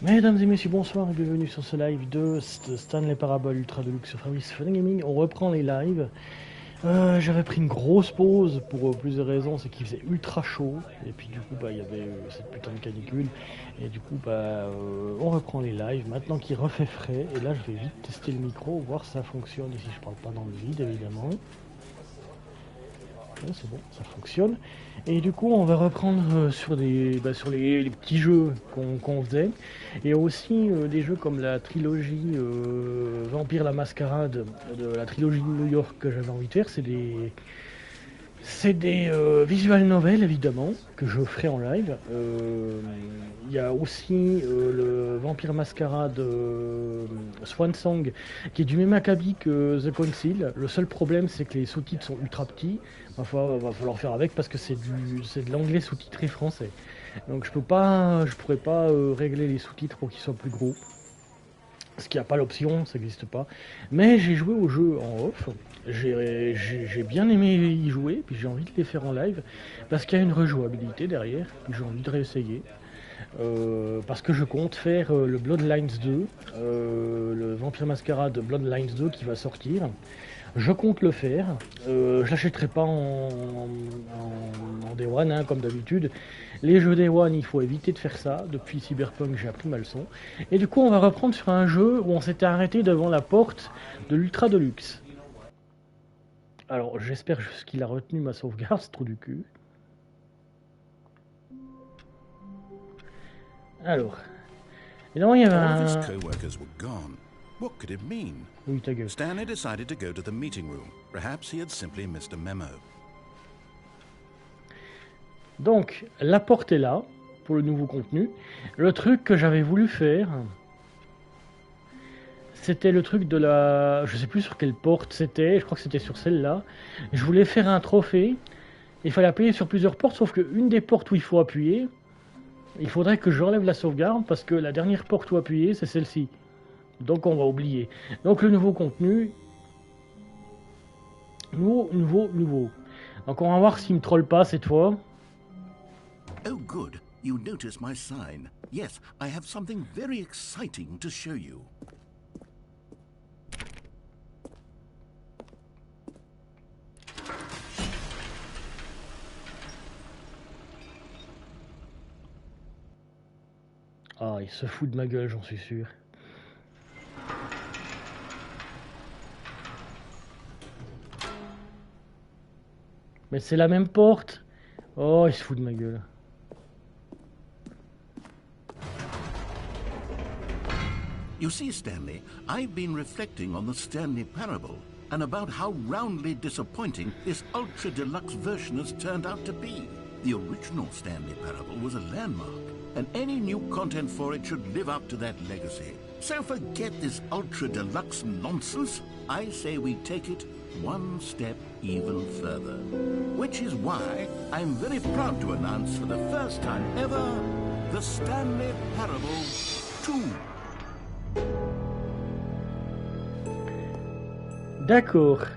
Mesdames et messieurs, bonsoir et bienvenue sur ce live de Stanley Parabel Ultra Deluxe sur Fun&Gaming. On reprend les lives. J'avais pris une grosse pause pour plusieurs raisons, c'est qu'il faisait ultra chaud et puis du coup il y avait cette putain de canicule et du coup on reprend les lives maintenant qu'il refait frais et là je vais vite tester le micro, voir si ça fonctionne ici je parle pas dans le vide évidemment. Ouais, c'est bon, ça fonctionne. Et du coup, on va reprendre sur les petits jeux qu'on faisait. Et aussi des jeux comme la trilogie Vampire la Mascarade, de la trilogie de New York que j'avais envie de faire. C'est des visual novels évidemment que je ferai en live. Il y a aussi le Vampire Mascarade Swan Song qui est du même acabit que The Council. Le seul problème c'est que les sous-titres sont ultra petits. Va falloir faire avec parce que c'est de l'anglais sous-titré français. Donc je pourrais pas régler les sous-titres pour qu'ils soient plus gros. Parce qu'il n'y a pas l'option, ça n'existe pas. Mais j'ai joué au jeu en off. J'ai bien aimé y jouer, puis j'ai envie de les faire en live, parce qu'il y a une rejouabilité derrière, puis j'ai envie de réessayer. Parce que je compte faire le Bloodlines 2, le Vampire Mascarade Bloodlines 2 qui va sortir. Je compte le faire. Je l'achèterai pas en Day One, hein, comme d'habitude. Les jeux Day One, il faut éviter de faire ça. Depuis Cyberpunk, j'ai appris ma leçon. Et du coup, on va reprendre sur un jeu où on s'était arrêté devant la porte de l'Ultra Deluxe. Alors, j'espère juste qu'il a retenu ma sauvegarde, ce trou du cul. Alors, évidemment, il y avait un... What could it mean? Oui, ta gueule. Stanley decided to go to the meeting room. Perhaps he had simply missed a memo. Donc, la porte est là, pour le nouveau contenu. Le truc que j'avais voulu faire, c'était le truc de la... Je sais plus sur quelle porte c'était, je crois que c'était sur celle-là. Je voulais faire un trophée. Il fallait appuyer sur plusieurs portes, sauf qu'une des portes où il faut appuyer, il faudrait que j'enlève la sauvegarde, parce que la dernière porte où appuyer, c'est celle-ci. Donc on va oublier. Donc le nouveau contenu... Nouveau. Donc on va voir s'il me troll pas cette fois. Oh good, you notice my sign. Yes, I have something very exciting to show you. Ah, il se fout de ma gueule, j'en suis sûr. Mais c'est la même porte. Oh, il se fout de ma gueule. You see, Stanley, I've been reflecting on the Stanley Parable and about how roundly disappointing this ultra deluxe version has turned out to be. The original Stanley Parable was a landmark, and any new content for it should live up to that legacy. So forget this ultra deluxe nonsense. I say we take it one step even further. Which is why I'm very proud to announce for the first time ever, the Stanley Parable 2. D'accord.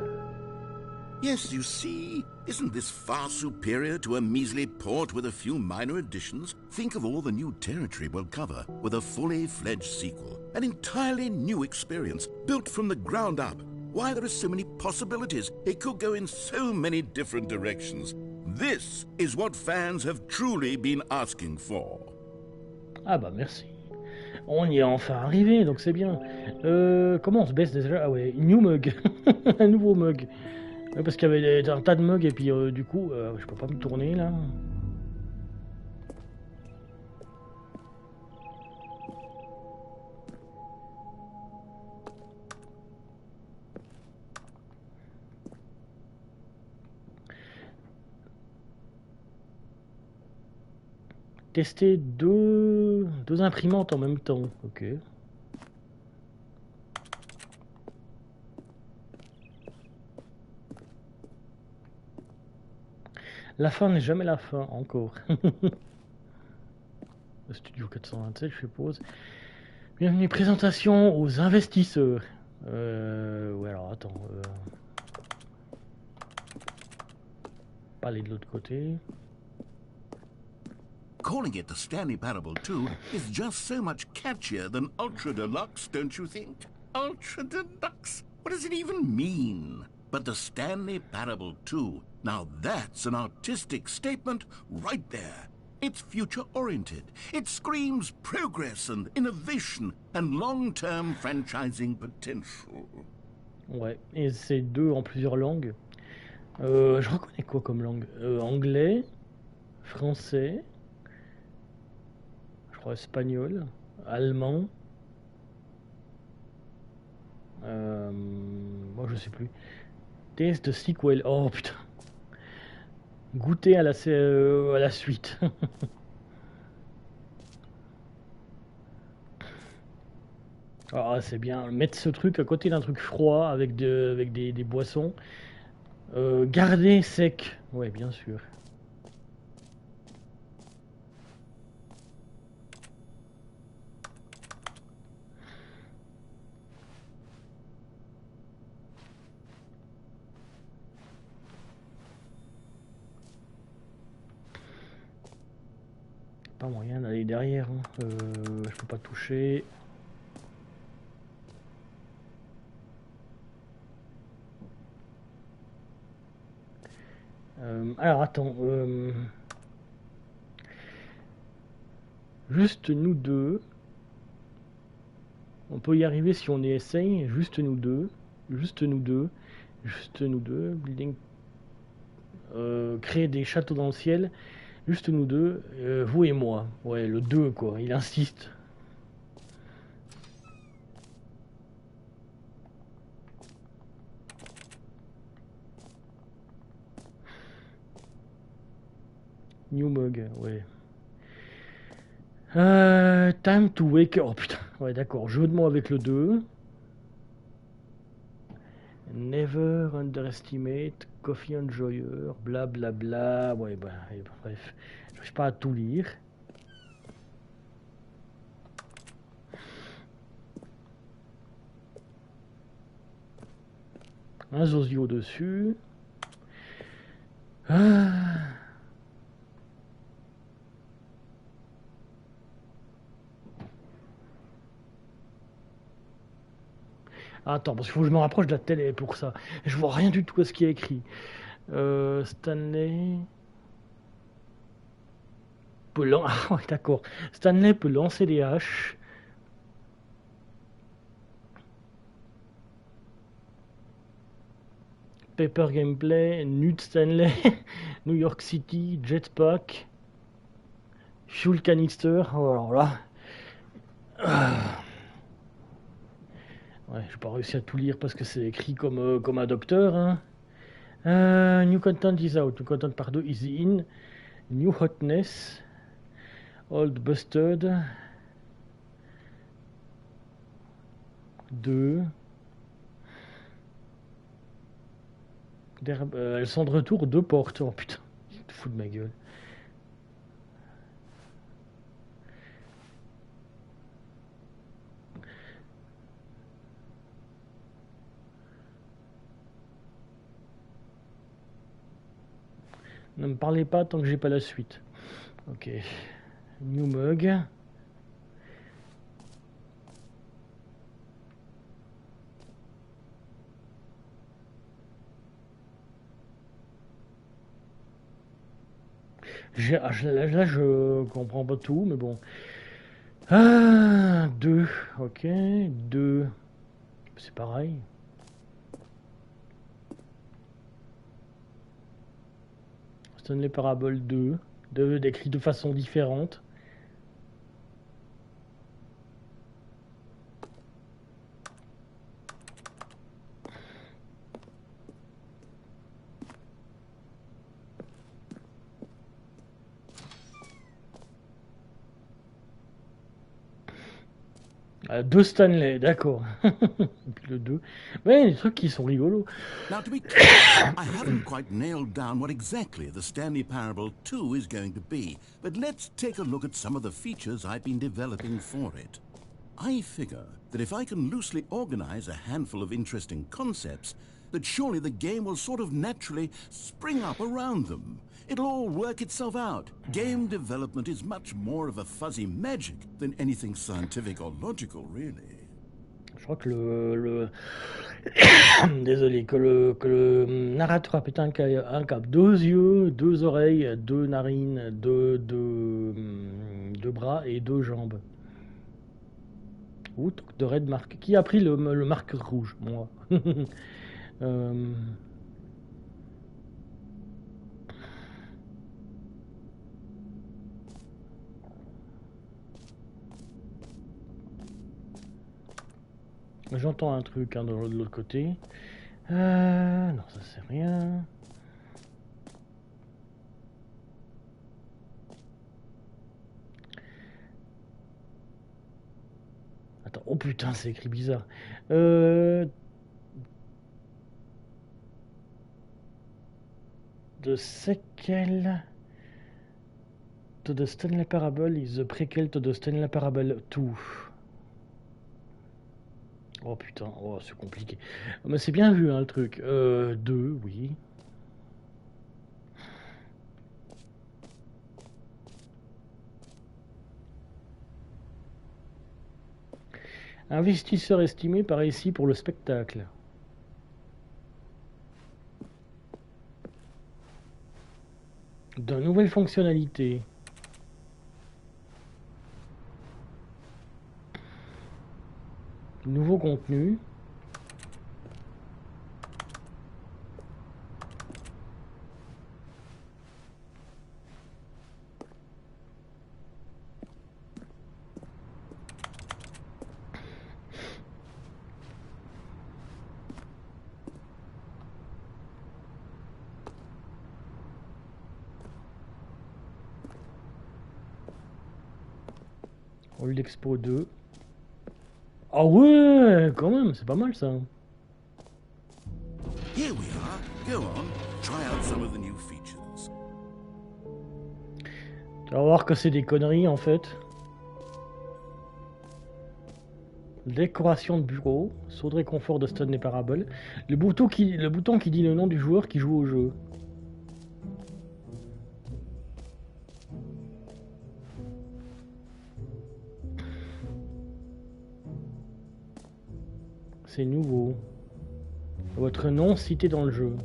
Yes, you see, isn't this far superior to a measly port with a few minor additions? Think of all the new territory we'll cover with a fully fledged sequel. An entirely new experience, built from the ground up. Why, there are so many possibilities. It could go in so many different directions. This is what fans have truly been asking for. Ah bah merci. On y est enfin arrivé, donc c'est bien. Comment on se baisse déjà? Ah ouais, new mug. Un nouveau mug. Ouais, parce qu'il y avait un tas de mugs et puis du coup, je peux pas me tourner là. Tester deux imprimantes en même temps. Ok. La fin n'est jamais la fin, encore. Le studio 427, je suppose. Bienvenue, présentation aux investisseurs. Ouais, alors attends. Pas aller de l'autre côté. Calling it the Stanley Parable 2 is just so much catchier than Ultra Deluxe, don't you think? Ultra Deluxe? What does it even mean? But the Stanley Parable 2, now that's an artistic statement right there. It's future-oriented. It screams progress and innovation and long-term franchising potential. Ouais, et c'est 2 en plusieurs langues. Je reconnais quoi comme langue? Anglais, français, je crois espagnol, allemand. Moi je sais plus. Test de sequel. Oh putain. Goûter à la suite. Ah c'est bien. Mettre ce truc à côté d'un truc froid avec des boissons. Garder sec. Ouais bien sûr. Pas moyen d'aller derrière, hein. Je peux pas toucher. Alors attends, juste nous deux. On peut y arriver si on y essaye. Juste nous deux. Juste nous deux. Juste nous deux. Building. Créer des châteaux dans le ciel. Juste nous deux, vous et moi. Ouais, le 2 quoi, il insiste. New mug, ouais. Time to wake up. Oh putain, ouais d'accord, jeu de mots avec le 2. Never underestimate coffee enjoyer, blablabla, bla bla. Ouais bah bref, j'arrive pas à tout lire. Un zozio dessus. Attends, parce qu'il faut que je me rapproche de la télé pour ça. Je vois rien du tout à ce qui est écrit. Stanley... Ah ouais, d'accord. Stanley peut lancer des haches. Paper Gameplay, Nude Stanley, New York City, Jetpack, Fuel Canister. Oh, alors là... Ouais, j'ai pas réussi à tout lire parce que c'est écrit comme un docteur. Hein. New content is out. New content par 2 is in. New hotness. Old busted. 2. Elles sont de retour, 2 portes. Oh putain, tu te fous de ma gueule. Ne me parlez pas tant que j'ai pas la suite. Ok. New mug. Là, je comprends pas tout, mais bon. 2. Ok. 2. C'est pareil. Stanley Parable 2, décrit de façon différente. Deux Stanley, d'accord. Et puis le 2. Ouais, des trucs qui sont rigolos. Now, to be clear, I haven't quite nailed down what exactly the Stanley Parable 2 is going to be, but let's take a look at some of the features I've been developing for it. I figure that if I can loosely organize a handful of interesting concepts, that surely the game will sort of naturally spring up around them. It'll all work itself out. Game development is much more of a fuzzy magic than anything scientific or logical, really. Je crois que désolé, que le narrateur a pété un câble. 2 yeux, 2 oreilles, 2 narines, 2 bras et 2 jambes. Ouh, de red marque. Qui a pris le marqueur rouge? Moi. J'entends un truc hein, de l'autre côté. Non, ça c'est rien. Attends, oh putain, c'est écrit bizarre. De sequel to the Stanley Parable is the prequel to the Stanley Parable 2. Oh putain, oh, c'est compliqué. Mais c'est bien vu hein, le truc. 2, oui. Investisseur estimé par ici pour le spectacle. De nouvelles fonctionnalités. Nouveau contenu. Hall d'Expo 2. Ah ouais, quand même, c'est pas mal ça. Here we are. Go on, try out some of the new features. Tu vas voir que c'est des conneries en fait. Décoration de bureau, saut de réconfort de Stanley Parable. Le bouton qui dit le nom du joueur qui joue au jeu. C'est nouveau. Votre nom cité dans le jeu.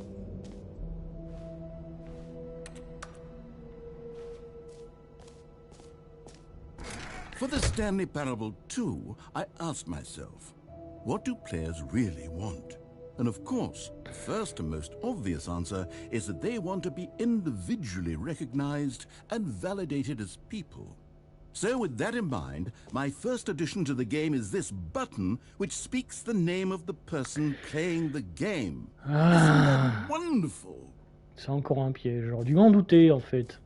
For the Stanley Parable 2, I asked myself, what do players really want? And of course, the first and most obvious answer is that they want to be individually recognized and validated as people. So with that in mind, my first addition to the game is this button which speaks the name of the person playing the game. Isn't that wonderful? C'est encore un piège, j'aurais dû m'en douter en fait.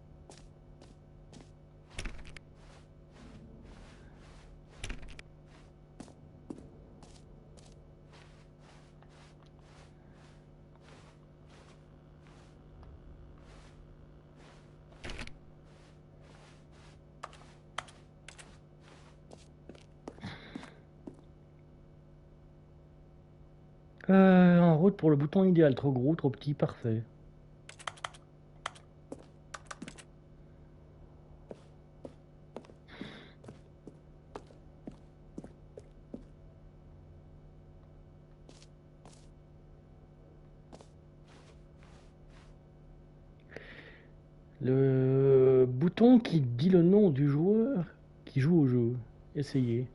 En route pour le bouton idéal, trop gros, trop petit, parfait. Le bouton qui dit le nom du joueur qui joue au jeu. Essayez.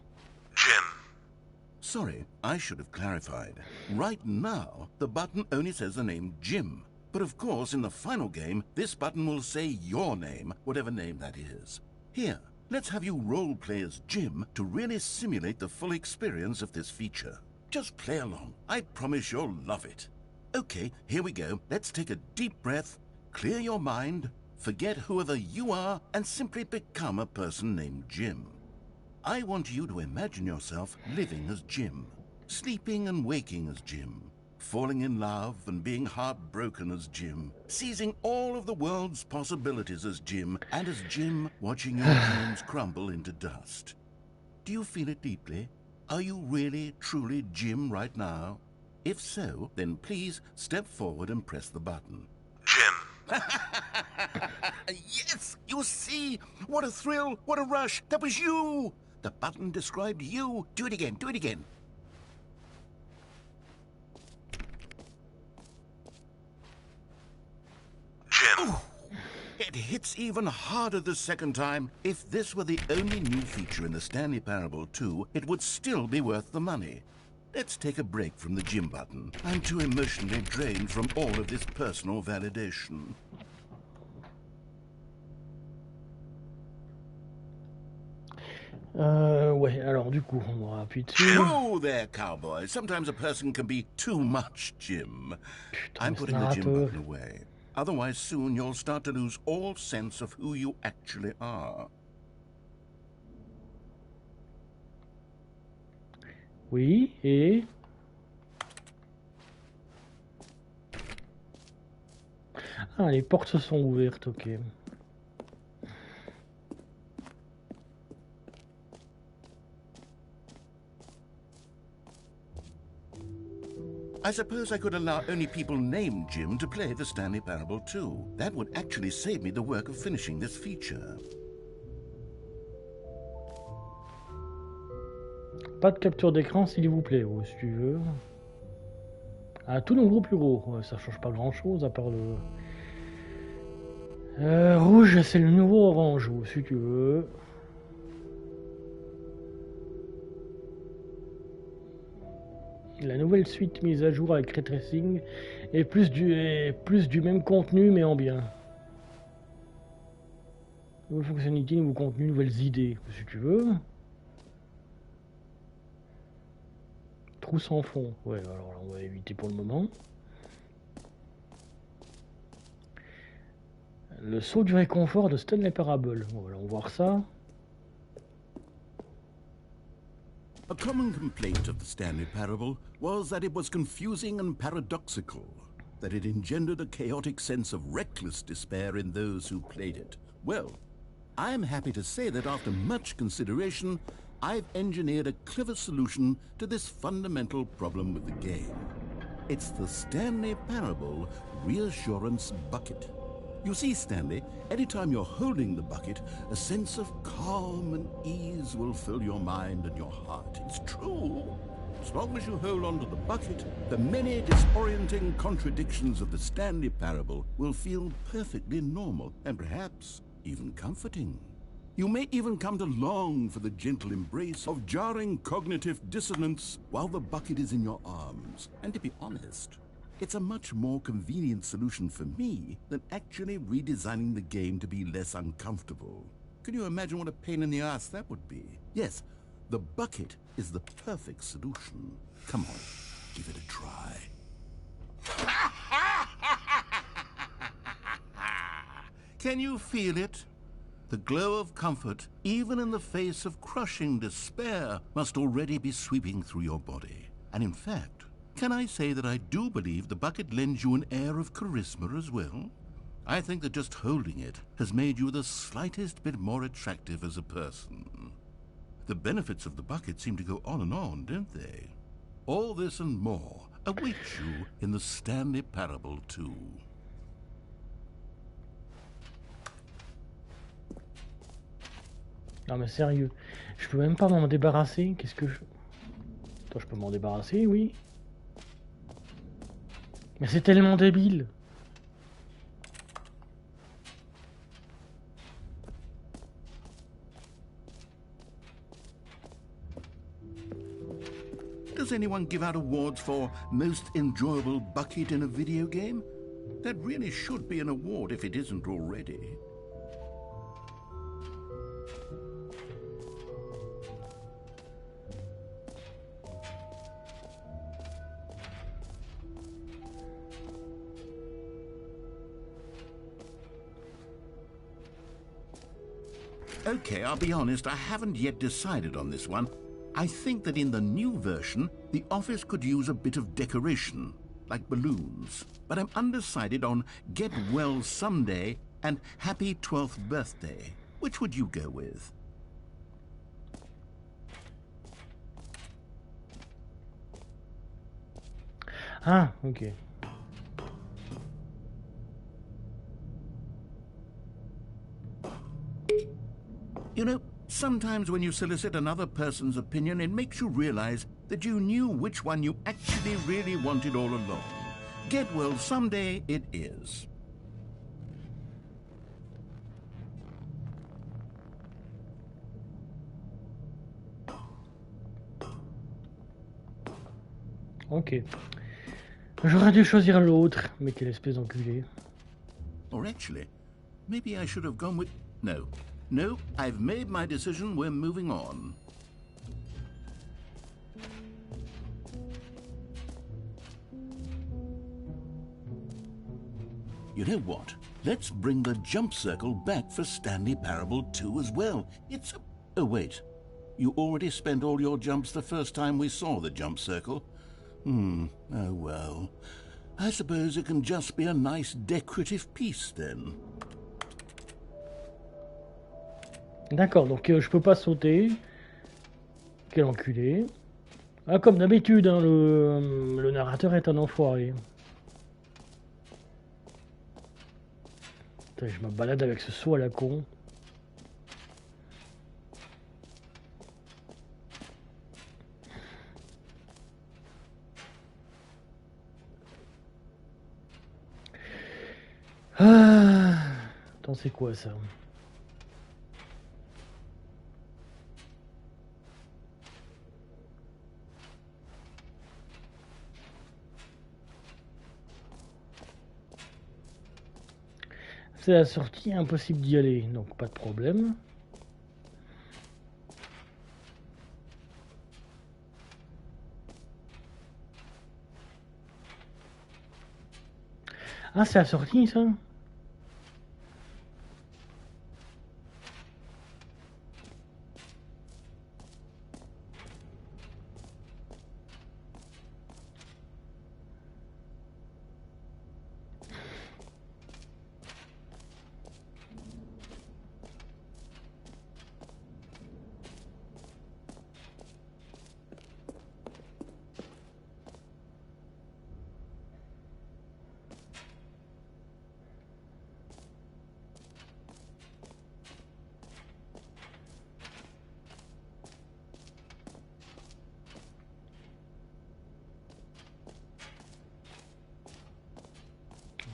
Sorry, I should have clarified. Right now, the button only says the name Jim. But of course, in the final game, this button will say your name, whatever name that is. Here, let's have you role-play as Jim to really simulate the full experience of this feature. Just play along. I promise you'll love it. Okay, here we go. Let's take a deep breath, clear your mind, forget whoever you are, and simply become a person named Jim. I want you to imagine yourself living as Jim, sleeping and waking as Jim, falling in love and being heartbroken as Jim, seizing all of the world's possibilities as Jim, and as Jim watching your dreams crumble into dust. Do you feel it deeply? Are you really, truly Jim right now? If so, then please step forward and press the button. Jim. Yes, you see? What a thrill, what a rush. That was you. The button described you. Do it again, do it again. Jim. Ooh, it hits even harder the second time. If this were the only new feature in the Stanley Parable 2, it would still be worth the money. Let's take a break from the Jim button. I'm too emotionally drained from all of this personal validation. Ouais, alors du coup, on va appuyer dessus. Oh there, cowboy. Sometimes a person can be too much, Jim. Putain, I'm ce putting the Jim narrateur. button away. Otherwise, soon you'll start to lose all sense of who you actually are. Oui, et... Ah, les portes se sont ouvertes, ok. I suppose I could allow only people named Jim to play the Stanley Parable 2. That would actually save me the work of finishing this feature. Pas de capture d'écran, s'il vous plaît, ou si tu veux. Ah, tout nombre plus gros. Ouais, ça change pas grand chose à part le. Rouge, c'est le nouveau orange, ou si tu veux. La nouvelle suite mise à jour avec ray tracing et plus du même contenu mais en bien. Nouvelle fonctionnalité, nouveau contenu, nouvelles idées, si tu veux. Trou sans fond, ouais, alors là, on va éviter pour le moment. Le saut du réconfort de Stanley Parable, bon, allons voir ça. A common complaint of the Stanley Parable was that it was confusing and paradoxical, that it engendered a chaotic sense of reckless despair in those who played it. Well, I am happy to say that after much consideration, I've engineered a clever solution to this fundamental problem with the game. It's the Stanley Parable Reassurance Bucket. You see, Stanley, anytime you're holding the bucket, a sense of calm and ease will fill your mind and your heart. It's true. As long as you hold on to the bucket, the many disorienting contradictions of the Stanley Parable will feel perfectly normal and perhaps even comforting. You may even come to long for the gentle embrace of jarring cognitive dissonance while the bucket is in your arms. And to be honest, it's a much more convenient solution for me than actually redesigning the game to be less uncomfortable. Can you imagine what a pain in the ass that would be? Yes, the bucket is the perfect solution. Come on, give it a try. Can you feel it? The glow of comfort, even in the face of crushing despair, must already be sweeping through your body. And in fact, can I say that I do believe the bucket lends you an air of charisma as well? I think that just holding it has made you the slightest bit more attractive as a person. The benefits of the bucket seem to go on, don't they? All this and more awaits you in the Stanley Parable 2. Non mais sérieux, je peux même pas m'en débarrasser, qu'est-ce que je... Attends, je peux m'en débarrasser, oui. Mais c'est tellement débile. Does anyone give out awards for most enjoyable bucket in a video game? That really should be an award if it isn't already. Okay, I'll be honest, I haven't yet decided on this one. I think that in the new version, the office could use a bit of decoration, like balloons. But I'm undecided on Get Well Someday and Happy 12th Birthday. Which would you go with? Ah, ok. You know, sometimes when you solicit another person's opinion, it makes you realize that you knew which one you actually really wanted all along. Get well someday it is. Ok. J'aurais dû choisir l'autre, mais quelle espèce d'enculé. Or actually, maybe I should have gone with... No. No, I've made my decision, we're moving on. You know what? Let's bring the jump circle back for Stanley Parable 2 as well. It's a... Oh, wait. You already spent all your jumps the first time we saw the jump circle. Oh well. I suppose it can just be a nice decorative piece then. D'accord, donc je peux pas sauter. Quel enculé. Ah, comme d'habitude, hein, le narrateur est un enfoiré. Putain, je me balade avec ce saut à la con. Ah, attends, c'est quoi ça? C'est la sortie, impossible d'y aller, donc pas de problème. Ah, c'est la sortie ça?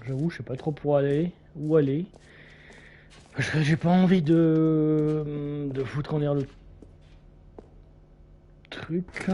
J'avoue, je sais pas trop pour aller, où aller. J'ai pas envie de foutre en l'air le truc.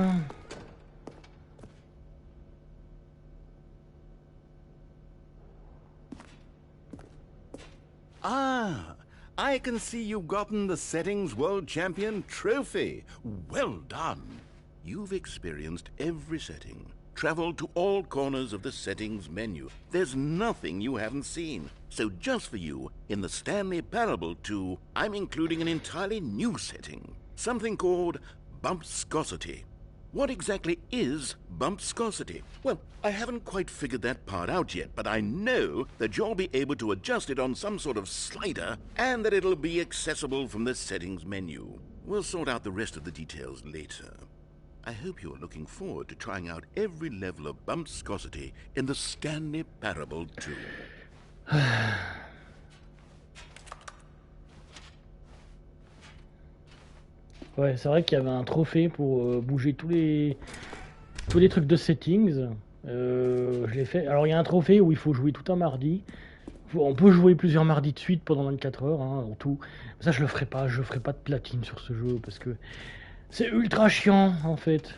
Ah, I can see you've gotten the Settings World Champion trophy. Well done. You've experienced every setting, traveled to all corners of the settings menu. There's nothing you haven't seen. So just for you, in the Stanley Parable 2, I'm including an entirely new setting. Something called bumpscosity. What exactly is bumpscosity? Well, I haven't quite figured that part out yet, but I know that you'll be able to adjust it on some sort of slider and that it'll be accessible from the settings menu. We'll sort out the rest of the details later. I hope you're looking forward to trying out every level of bumpscosity in the Stanley Parable 2. Ouais, c'est vrai qu'il y avait un trophée pour bouger tous les trucs de settings. Je l'ai fait. Alors il y a un trophée où il faut jouer tout un mardi. On peut jouer plusieurs mardis de suite pendant 24 heures hein, en tout. Ça je le ferai pas. Je ferai pas de platine sur ce jeu parce que c'est ultra chiant en fait.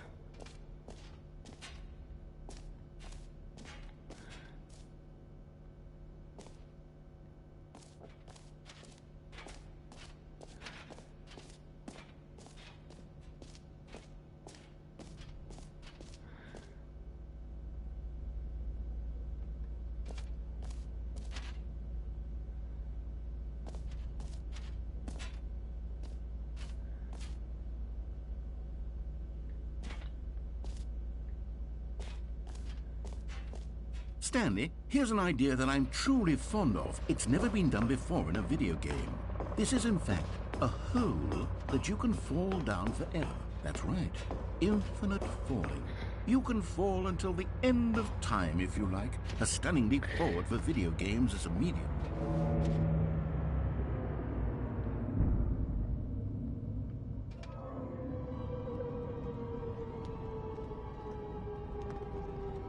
Stanley, here's an idea that I'm truly fond of. It's never been done before in a video game. This is in fact a hole that you can fall down forever. That's right, infinite falling. You can fall until the end of time if you like. A stunning leap forward for video games as a medium.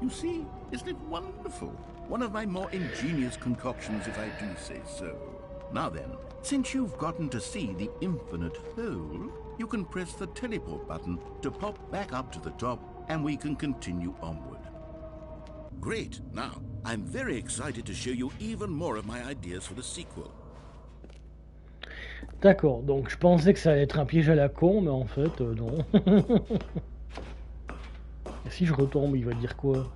You see, isn't it wonderful? One of my more ingenious concoctions, if I do say so. Now then, since you've gotten to see the infinite hole, you can press the teleport button to pop back up to the top, and we can continue onward. Great! Now, I'm very excited to show you even more of my ideas for the sequel. D'accord, donc je pensais que ça allait être un piège à la con, mais en fait, non. Et si je retombe, il va dire quoi?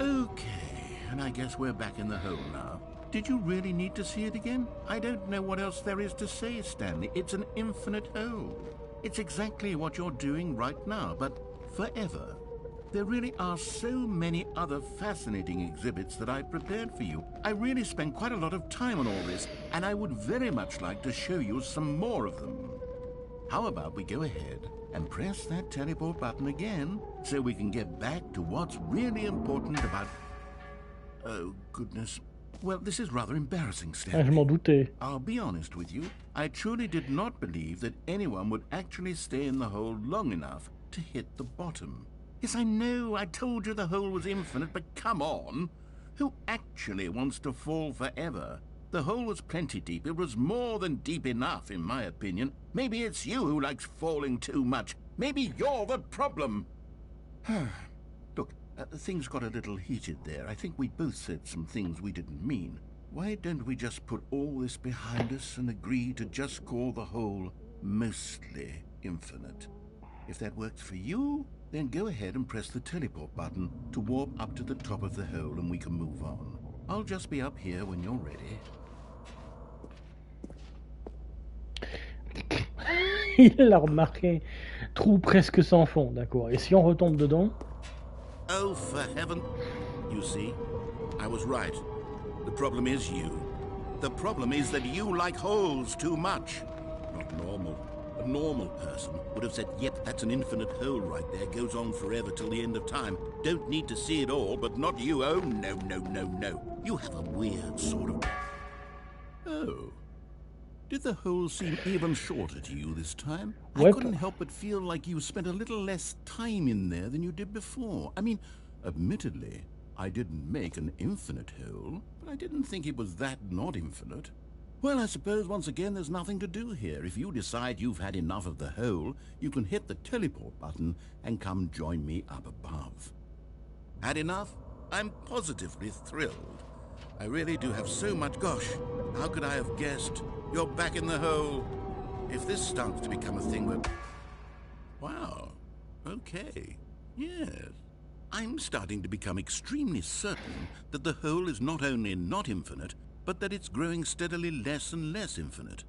Okay, and I guess we're back in the hole now. Did you really need to see it again? I don't know what else there is to say, Stanley. It's an infinite hole. It's exactly what you're doing right now, but forever. There really are so many other fascinating exhibits that I've prepared for you. I really spent quite a lot of time on all this, and I would very much like to show you some more of them. How about we go ahead and press that teleport button again, so we can get back to what's really important about... Oh, goodness. Well, this is rather embarrassing, Ah, Stanley. je m'en doutais. I'll be honest with you. I truly did not believe that anyone would actually stay in the hole long enough to hit the bottom. Yes, I know, I told you the hole was infinite, but come on. Who actually wants to fall forever? The hole was plenty deep. It was more than deep enough, in my opinion. Maybe it's you who likes falling too much. Maybe you're the problem. Look, things got a little heated there. I think we both said some things we didn't mean. Why don't we just put all this behind us and agree to just call the hole mostly infinite? If that works for you, then go ahead and press the teleport button to warp up to the top of the hole and we can move on. I'll just be up here when you're ready. Il l'a remarqué. Trou presque sans fond, d'accord. Et si on retombe dedans? Oh, for heaven... You see, I was right. The problem is you. The problem is that you like holes too much. Not normal. A normal person would have said, yep, that's an infinite hole right there, goes on forever till the end of time. Don't need to see it all, but not you. Oh, no, no, no, no. You have a weird sort of... Oh. Did the hole seem even shorter to you this time? I couldn't help but feel like you spent a little less time in there than you did before. I mean, admittedly, I didn't make an infinite hole, but I didn't think it was that not infinite. Well, I suppose once again there's nothing to do here. If you decide you've had enough of the hole, you can hit the teleport button and come join me up above. Had enough? I'm positively thrilled. I really do have so much... Gosh, how could I have guessed? You're back in the hole. If this starts to become a thing that... Wow. Okay. Yes. I'm starting to become extremely certain that the hole is not only not infinite, but that it's growing steadily less and less infinite.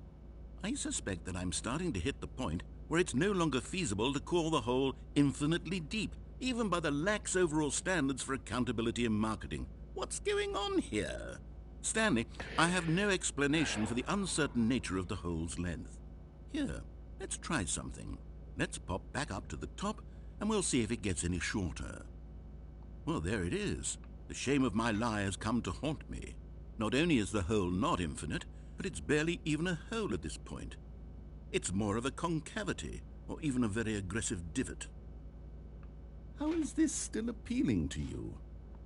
I suspect that I'm starting to hit the point where it's no longer feasible to call the hole infinitely deep, even by the lax overall standards for accountability and marketing. What's going on here? Stanley, I have no explanation for the uncertain nature of the hole's length. Here, let's try something. Let's pop back up to the top, and we'll see if it gets any shorter. Well, there it is. The shame of my lie has come to haunt me. Not only is the hole not infinite, but it's barely even a hole at this point. It's more of a concavity, or even a very aggressive divot. How is this still appealing to you?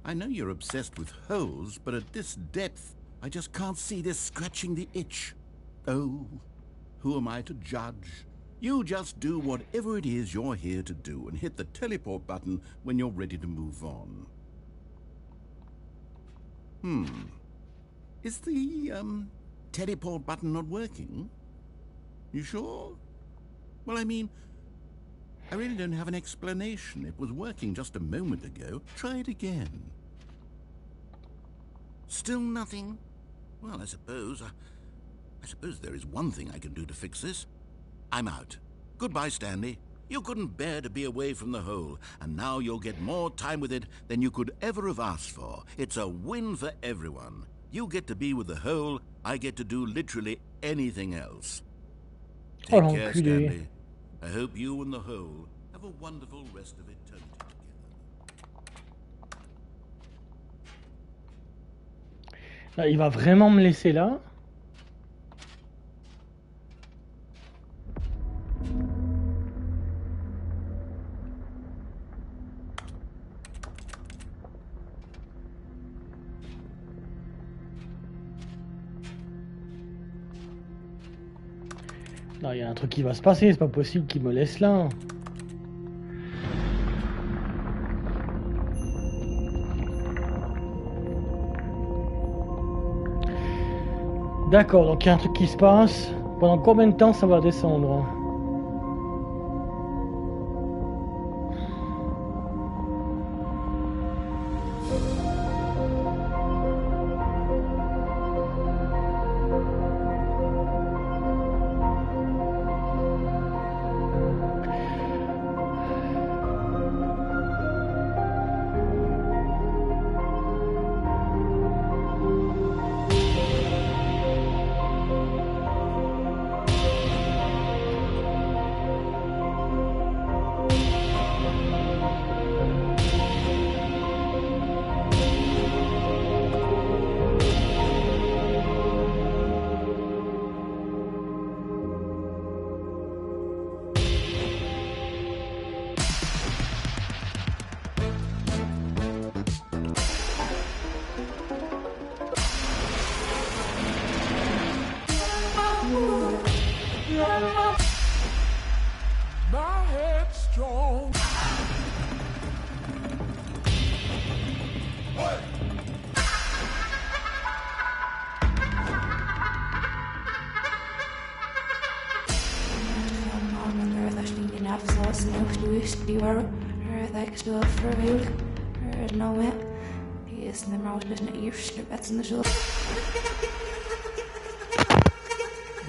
I know you're obsessed with holes, but at this depth, I just can't see this scratching the itch. Oh, who am I to judge? You just do whatever it is you're here to do and hit the teleport button when you're ready to move on. Is the, teleport button not working? You sure? Well, I mean, I really don't have an explanation. It was working just a moment ago. Try it again. Still nothing? Well, I suppose there is one thing I can do to fix this. I'm out. Goodbye, Stanley. You couldn't bear to be away from the hole, and now you'll get more time with it than you could ever have asked for. It's a win for everyone. You get to be with the whole, I get to do literally anything else. Oh, Take care, l'enculé. Stanley. I hope you and the whole have a wonderful rest of eternity together. Là, il va vraiment me laisser là. Non, il y a un truc qui va se passer, c'est pas possible qu'il me laisse là. D'accord, donc il y a un truc qui se passe. Pendant combien de temps ça va descendre?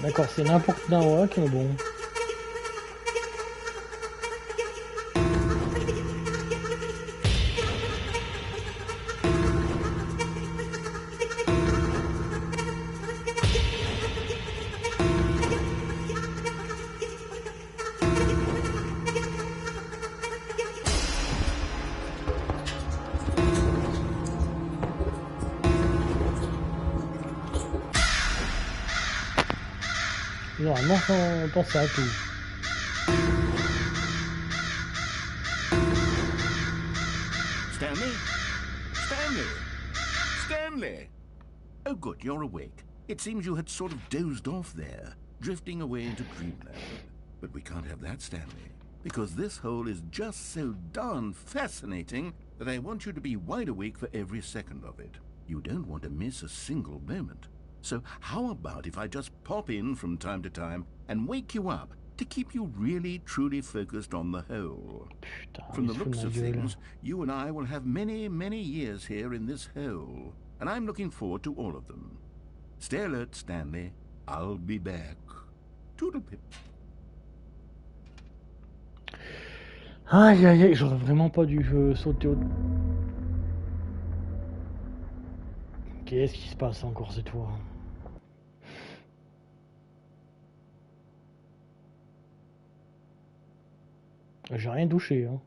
D'accord, c'est n'importe quoi, mais bon. Normalement, on pense à tout. Stanley? Stanley? Stanley! Oh good, you're awake. It seems you had sort of dozed off there, drifting away into dreamland. But we can't have that, Stanley, because this hole is just so darn fascinating that I want you to be wide awake for every second of it. You don't want to miss a single moment. So how about if I just pop in from time to time and wake you up to keep you really truly focused on the whole? Putain, From the looks of things, you and I will have many, many years here in this hole, and I'm looking forward to all of them. Stay alert, Stanley. I'll be back. Toodlepip. Aïe aïe aïe, j'aurais vraiment pas dû sauter au... Qu'est-ce qui se passe encore cette fois? J'ai rien touché, hein.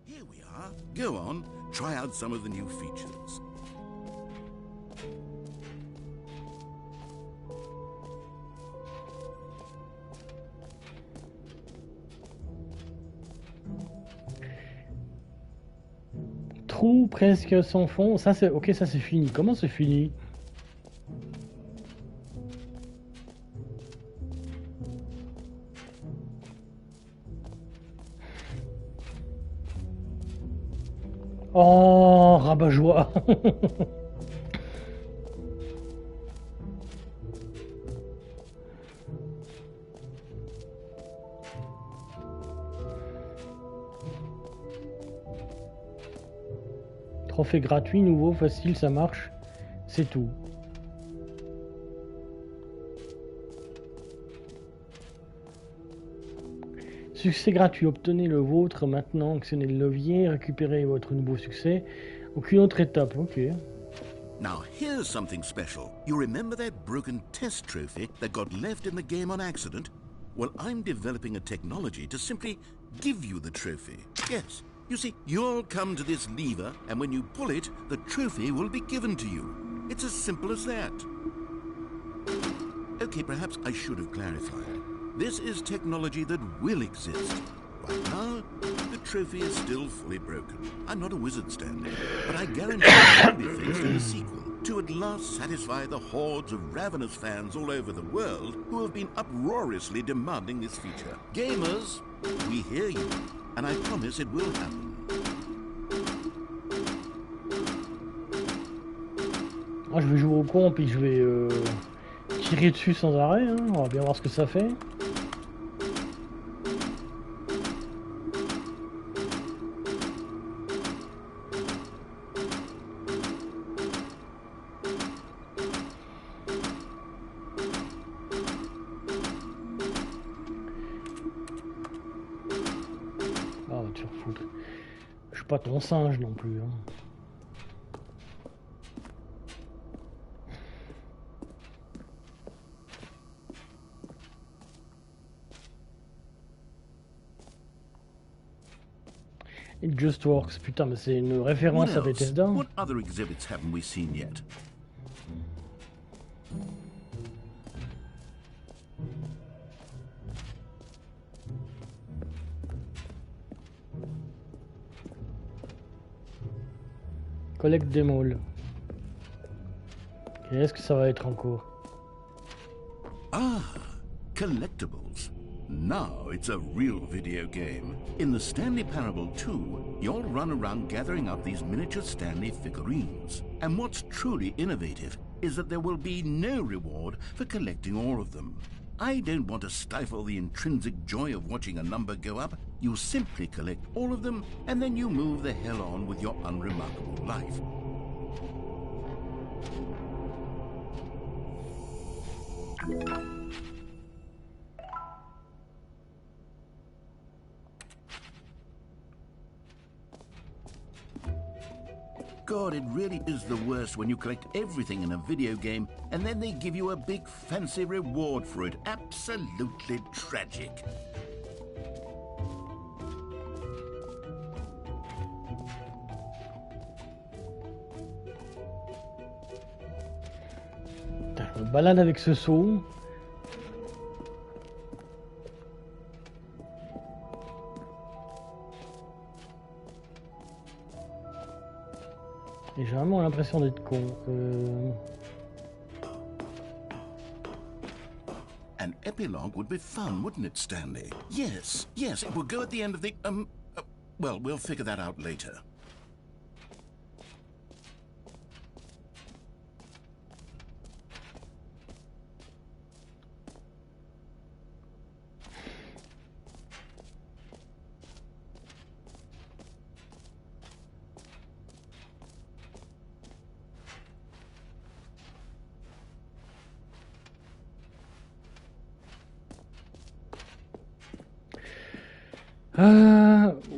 Here we are. Go on, try out some of the new features. Trou presque sans fond. Ça c'est ok, ça c'est fini. Comment c'est fini? Oh, rabat-joie. Trophée gratuit, nouveau, facile, ça marche. C'est tout. Succès gratuit, obtenez le vôtre maintenant, actionnez le levier, récupérez votre nouveau succès. Aucune autre étape, ok. Now here's something special. You remember that broken test trophy that got left in the game on accident? Well, I'm developing a technology to simply give you the trophy. Yes. You see, you'll come to this lever, and when you pull it, the trophy will be given to you. It's as simple as that. Okay, perhaps I should have clarified. This is technology that will exist. Right now, the trophy is still fully broken. I'm not a wizard, Stanley, but I guarantee it will be fixed in the sequel to at last satisfy the hordes of ravenous fans all over the world who have been uproariously demanding this feature. Gamers, we hear you, and I promise it will happen. Moi, je vais jouer au con, puis je vais tirer dessus sans arrêt. Hein. On va bien voir ce que ça fait. Je suis pas ton singe non plus. Hein. It just works. Putain, mais c'est une référence à Bethesda. What other exhibits haven't we seen yet? Collecte des moules. Qu'est-ce que ça va être encore? Ah, collectibles. Now it's a real video game. In the Stanley Parable 2, you'll run around gathering up these miniature Stanley figurines. And what's truly innovative is that there will be no reward for collecting all of them. I don't want to stifle the intrinsic joy of watching a number go up. You simply collect all of them, and then you move the hell on with your unremarkable life. God, it really is the worst when you collect everything in a video game and then they give you a big fancy reward for it. Absolutely tragic. Je me balade avec ce seau. Et j'ai vraiment l'impression d'être con. An epilogue would be fun, wouldn't it, Stanley? Yes, yes, it would go at the end of the, well, we'll figure that out later.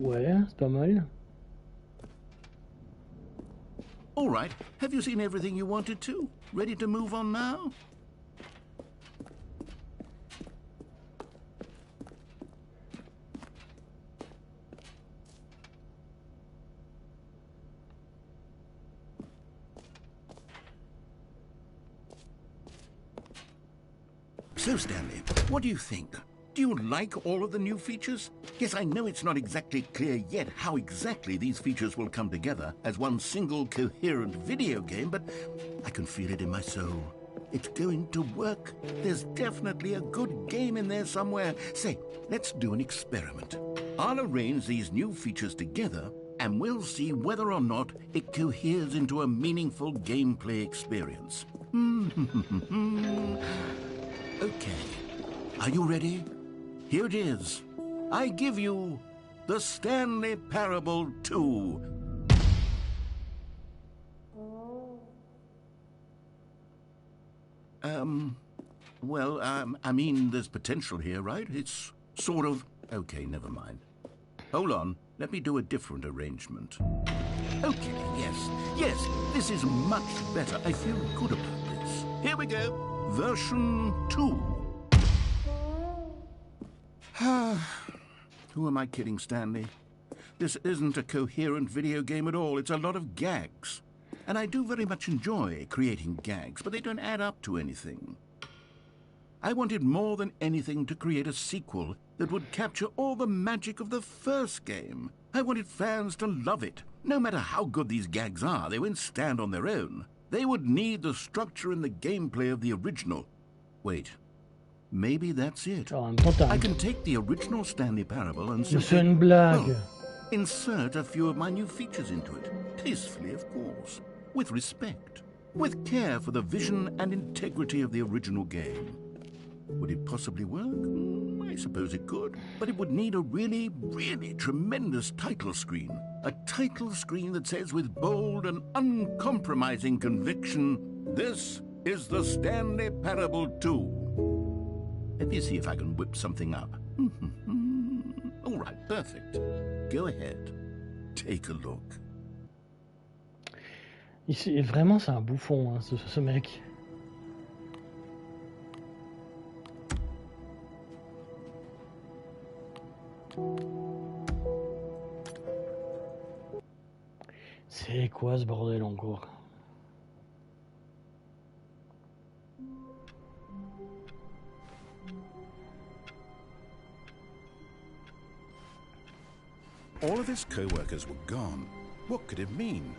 Ouais, c'est pas mal. All right, have you seen everything you wanted to? Ready to move on now? So, Stanley, what do you think? Do you like all of the new features? Yes, I know it's not exactly clear yet how exactly these features will come together as one single coherent video game, but I can feel it in my soul. It's going to work. There's definitely a good game in there somewhere. Say, let's do an experiment. I'll arrange these new features together, and we'll see whether or not it coheres into a meaningful gameplay experience. Okay, are you ready? Here it is. I give you the Stanley Parable 2. Well, I mean, there's potential here, right? It's sort of... Okay, never mind. Hold on. Let me do a different arrangement. Okay, yes, this is much better. I feel good about this. Here we go. Version 2. Who am I kidding, Stanley? This isn't a coherent video game at all. It's a lot of gags. And I do very much enjoy creating gags, but they don't add up to anything. I wanted more than anything to create a sequel that would capture all the magic of the first game. I wanted fans to love it. No matter how good these gags are, they won't stand on their own. They would need the structure and the gameplay of the original. Wait, maybe that's it. I can take the original Stanley Parabel and simply, well, insert a few of my new features into it. Tastefully, of course. With respect. With care for the vision and integrity of the original game. Would it possibly work? I suppose it could. But it would need a really, really tremendous title screen. A title screen that says with bold and uncompromising conviction, "This is the Stanley Parable 2." Let me see if I can whip something up. All right, perfect. Go ahead. Take a look. Ici, vraiment, c'est un bouffon, hein, ce mec. C'est quoi ce bordel encore? All of his co-workers were gone. What could it mean?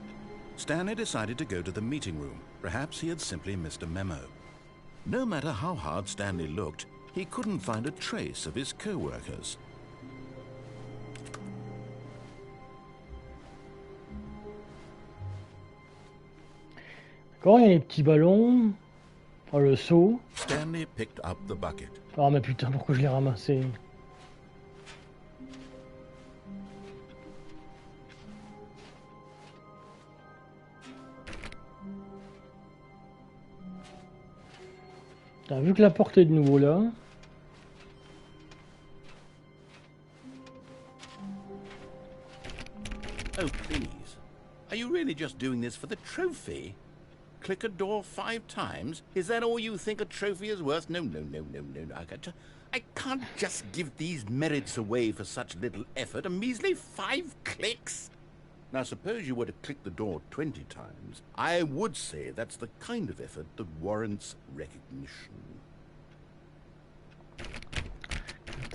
Stanley decided to go to the meeting room. Perhaps he had simply missed a memo. No matter how hard Stanley looked, he couldn't find a trace of his co-workers. D'accord, il y a les petits ballons. Oh, le seau. Stanley picked up the bucket. Oh mais putain, pourquoi je l'ai ramassé? T'as vu que la porte est de nouveau là. Oh, please. Are you really just doing this for the trophy? Click a door 5 times? Is that all you think a trophy is worth? No. I can't just give these merits away for such little effort. A measly 5 clicks? Now, suppose you were to click the door 20 times. I would say that's the kind of effort that warrants recognition.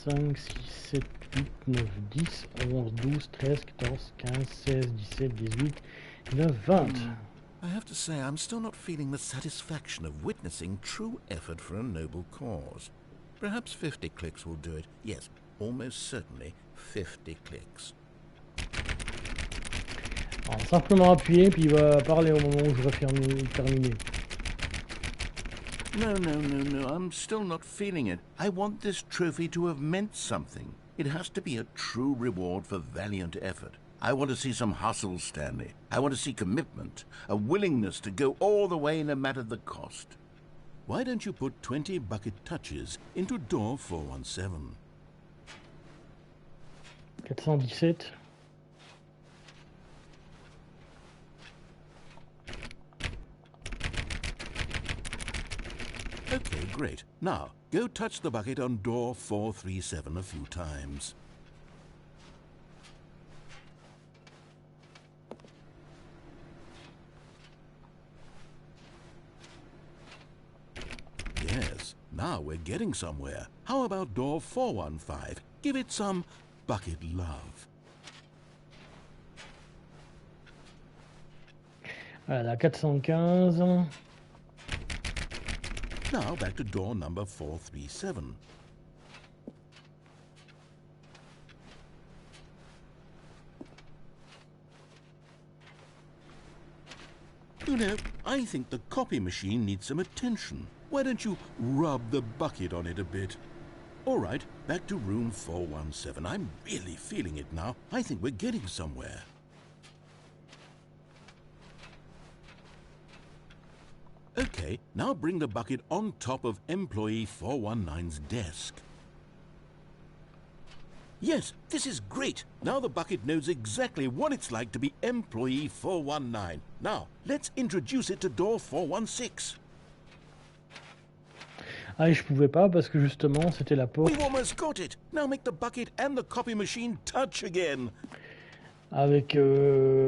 5, 6, 7, 8, 9, 10, 11, 12, 13, 14, 15, 16, 17, 18, 19, 20. I have to say, I'm still not feeling the satisfaction of witnessing true effort for a noble cause. Perhaps 50 clicks will do it. Yes, almost certainly 50 clicks. Alors, simplement appuyer, puis il va parler au moment où je vais terminer. No, I'm still not feeling it. I want this trophy to have meant something. It has to be a true reward for valiant effort. I want to see some hustle, Stanley. I want to see commitment, a willingness to go all the way no matter the cost. Why don't you put 20 bucket touches into door 417? 417. Okay, great. Now, go touch the bucket on door 437 a few times. Yes, now we're getting somewhere. How about door 415? Give it some bucket love. Voilà, 415. Now back to door number 437. You know, I think the copy machine needs some attention. Why don't you rub the bucket on it a bit? All right, back to room 417. I'm really feeling it now. I think we're getting somewhere. Okay, now bring the bucket on top of employee 419's desk. Yes, this is great. Now the bucket knows exactly what it's like to be employee 419. Now, let's introduce it to door 416. Ah, et je pouvais pas parce que justement c'était la porte. We've almost got it. Now make the bucket and the copy machine touch again. Avec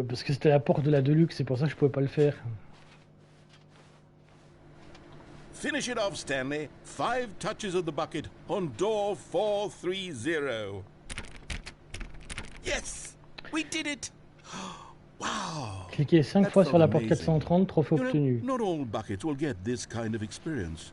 parce que c'était la porte de la Deluxe, c'est pour ça que je pouvais pas le faire. Finish it off, Stanley. 5 touches of the bucket on door 430. Yes, we did it. Wow. Cliquez 5 fois sur la porte amazing. 430, trophée You know, obtenu. not all buckets will get this kind of experience.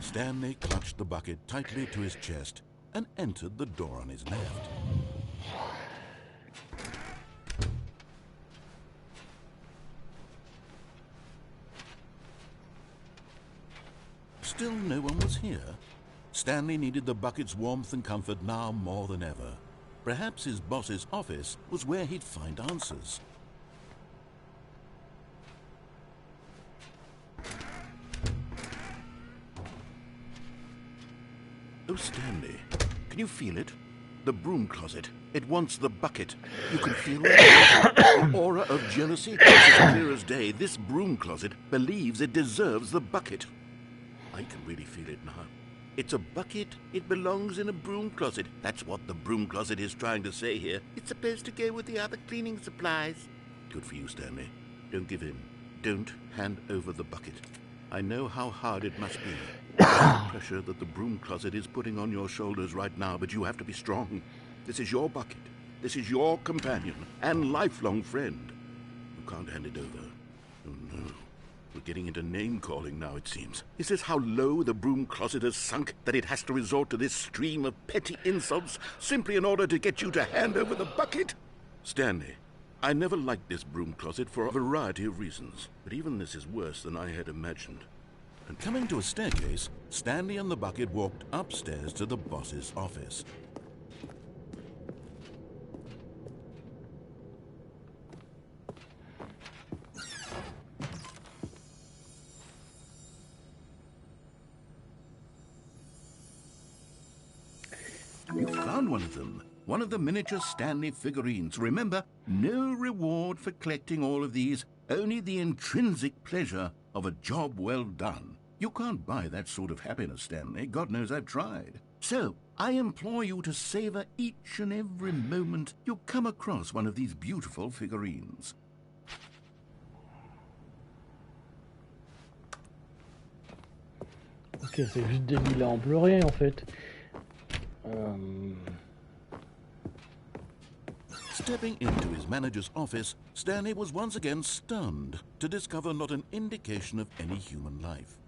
Stanley clutched the bucket tightly to his chest and entered the door on his left. Still no one was here. Stanley needed the bucket's warmth and comfort now more than ever. Perhaps his boss's office was where he'd find answers. Oh, Stanley, can you feel it? The broom closet. It wants the bucket. You can feel it. The aura of jealousy. It's as clear as day. This broom closet believes it deserves the bucket. I can really feel it now. It's a bucket. It belongs in a broom closet. That's what the broom closet is trying to say here. It's supposed to go with the other cleaning supplies. Good for you, Stanley. Don't give in. Don't hand over the bucket. I know how hard it must be. The pressure that the broom closet is putting on your shoulders right now, but you have to be strong. This is your bucket. This is your companion and lifelong friend. You can't hand it over. Oh no. We're getting into name-calling now, it seems. Is this how low the broom closet has sunk, that it has to resort to this stream of petty insults simply in order to get you to hand over the bucket? Stanley, I never liked this broom closet for a variety of reasons, but even this is worse than I had imagined. And coming to a staircase, Stanley and the bucket walked upstairs to the boss's office. You found one of them. One of the miniature Stanley figurines. Remember, no reward for collecting all of these, only the intrinsic pleasure of a job well done. You can't buy that sort of happiness, Stanley. God knows I've tried. So, I implore you to savor each and every moment you come across one of these beautiful figurines. Ok, c'est juste des villas en pleurer en fait. Stepping into his manager's office, Stanley was once again stunned to discover not an indication of any human life.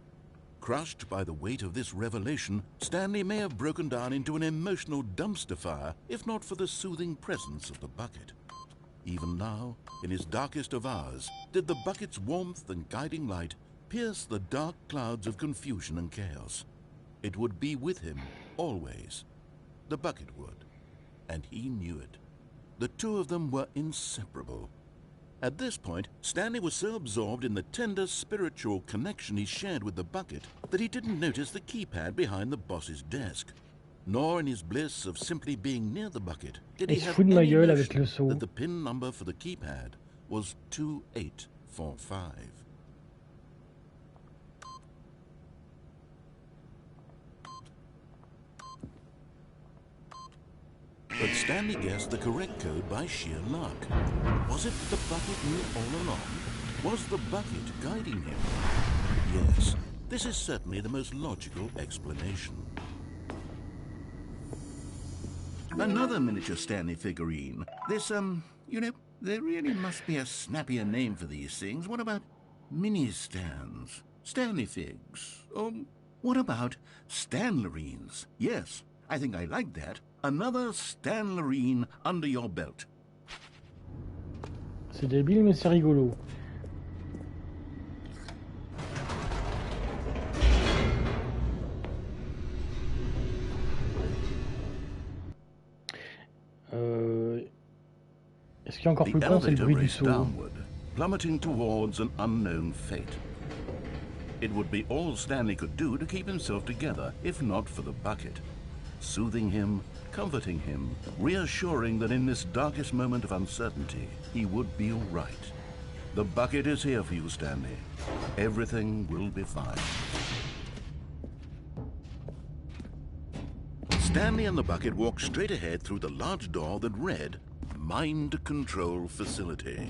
Crushed by the weight of this revelation, Stanley may have broken down into an emotional dumpster fire if not for the soothing presence of the bucket. Even now, in his darkest of hours, did the bucket's warmth and guiding light pierce the dark clouds of confusion and chaos. It would be with him, always. The bucket would, and he knew it. The two of them were inseparable. At this point, Stanley was so absorbed in the tender spiritual connection he shared with the bucket that he didn't notice the keypad behind the boss's desk. Nor in his bliss of simply being near the bucket did he have any notion that the PIN number for the keypad was 2845. But Stanley guessed the correct code by sheer luck. Was it the bucket knew all along? Was the bucket guiding him? Yes, this is certainly the most logical explanation. Another miniature Stanley figurine. This, you know, there really must be a snappier name for these things. What about mini-stands? Stanley figs? Or what about Stanlerines? Yes, I think I like that. Another Stanlerine under your belt. C'est débile mais c'est rigolo. Et ce qui est encore The plus con, c'est le elevator bruit du raced saut. downward, plummeting towards an unknown fate. It would be all Stanley could do to keep himself together, if not for the bucket. Soothing him, comforting him, reassuring that in this darkest moment of uncertainty, he would be all right. The bucket is here for you, Stanley. Everything will be fine. Stanley and the bucket walked straight ahead through the large door that read, Mind Control Facility.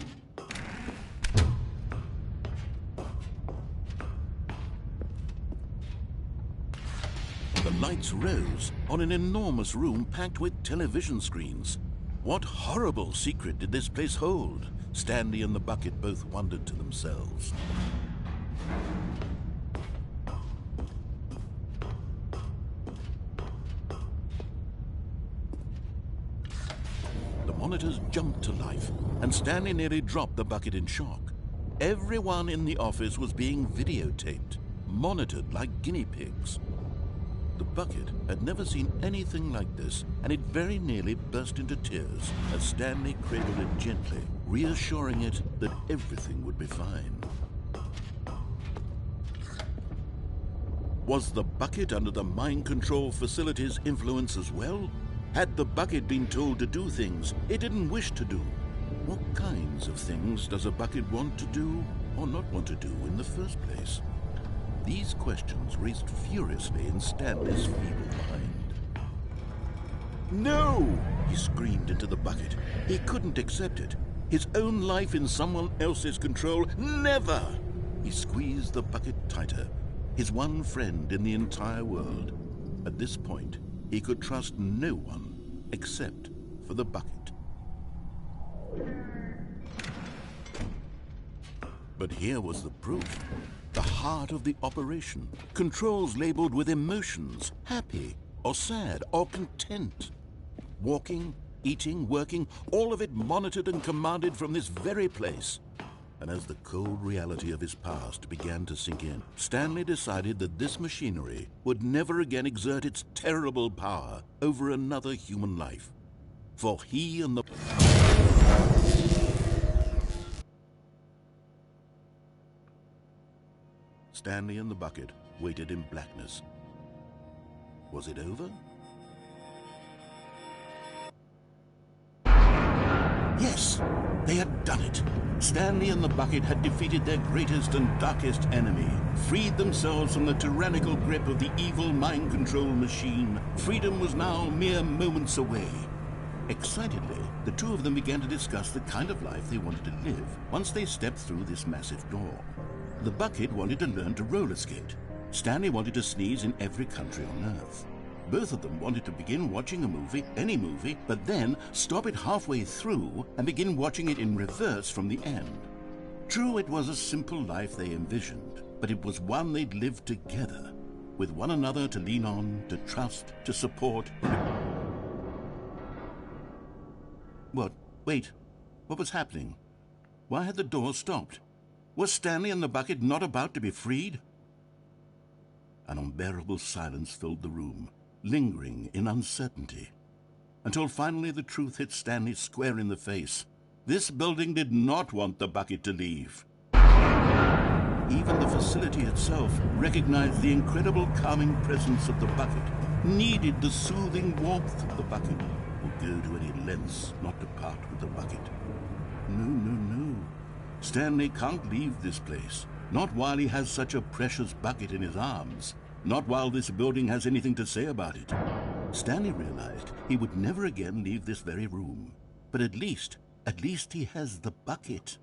The lights rose on an enormous room packed with television screens. What horrible secret did this place hold? Stanley and the bucket both wondered to themselves. The monitors jumped to life, and Stanley nearly dropped the bucket in shock. Everyone in the office was being videotaped, monitored like guinea pigs. The bucket had never seen anything like this, and it very nearly burst into tears as Stanley cradled it gently, reassuring it that everything would be fine. Was the bucket under the mind control facility's influence as well? Had the bucket been told to do things it didn't wish to do? What kinds of things does a bucket want to do or not want to do in the first place? These questions raced furiously in Stanley's feeble mind. No! He screamed into the bucket. He couldn't accept it. His own life in someone else's control, never! He squeezed the bucket tighter. His one friend in the entire world. At this point, he could trust no one except for the bucket. But here was the proof. The heart of the operation. Controls labeled with emotions, happy or sad or content. Walking, eating, working, all of it monitored and commanded from this very place. And as the cold reality of his past began to sink in, Stanley decided that this machinery would never again exert its terrible power over another human life. For he and the... Stanley and the bucket waited in blackness. Was it over? Yes, they had done it. Stanley and the bucket had defeated their greatest and darkest enemy, freed themselves from the tyrannical grip of the evil mind control machine. Freedom was now mere moments away. Excitedly, the two of them began to discuss the kind of life they wanted to live once they stepped through this massive door. The bucket wanted to learn to roller skate. Stanley wanted to sneeze in every country on Earth. Both of them wanted to begin watching a movie, any movie, but then stop it halfway through and begin watching it in reverse from the end. True, it was a simple life they envisioned, but it was one they'd lived together, with one another to lean on, to trust, to support. What? Wait. What was happening? Why had the door stopped? Was Stanley and the bucket not about to be freed? An unbearable silence filled the room, lingering in uncertainty, until finally the truth hit Stanley square in the face. This building did not want the bucket to leave. Even the facility itself recognized the incredible calming presence of the bucket, needed the soothing warmth of the bucket, would go to any lengths not to part with the bucket. No, no, no. Stanley can't leave this place, not while he has such a precious bucket in his arms, not while this building has anything to say about it. Stanley realized he would never again leave this very room, but at least he has the bucket.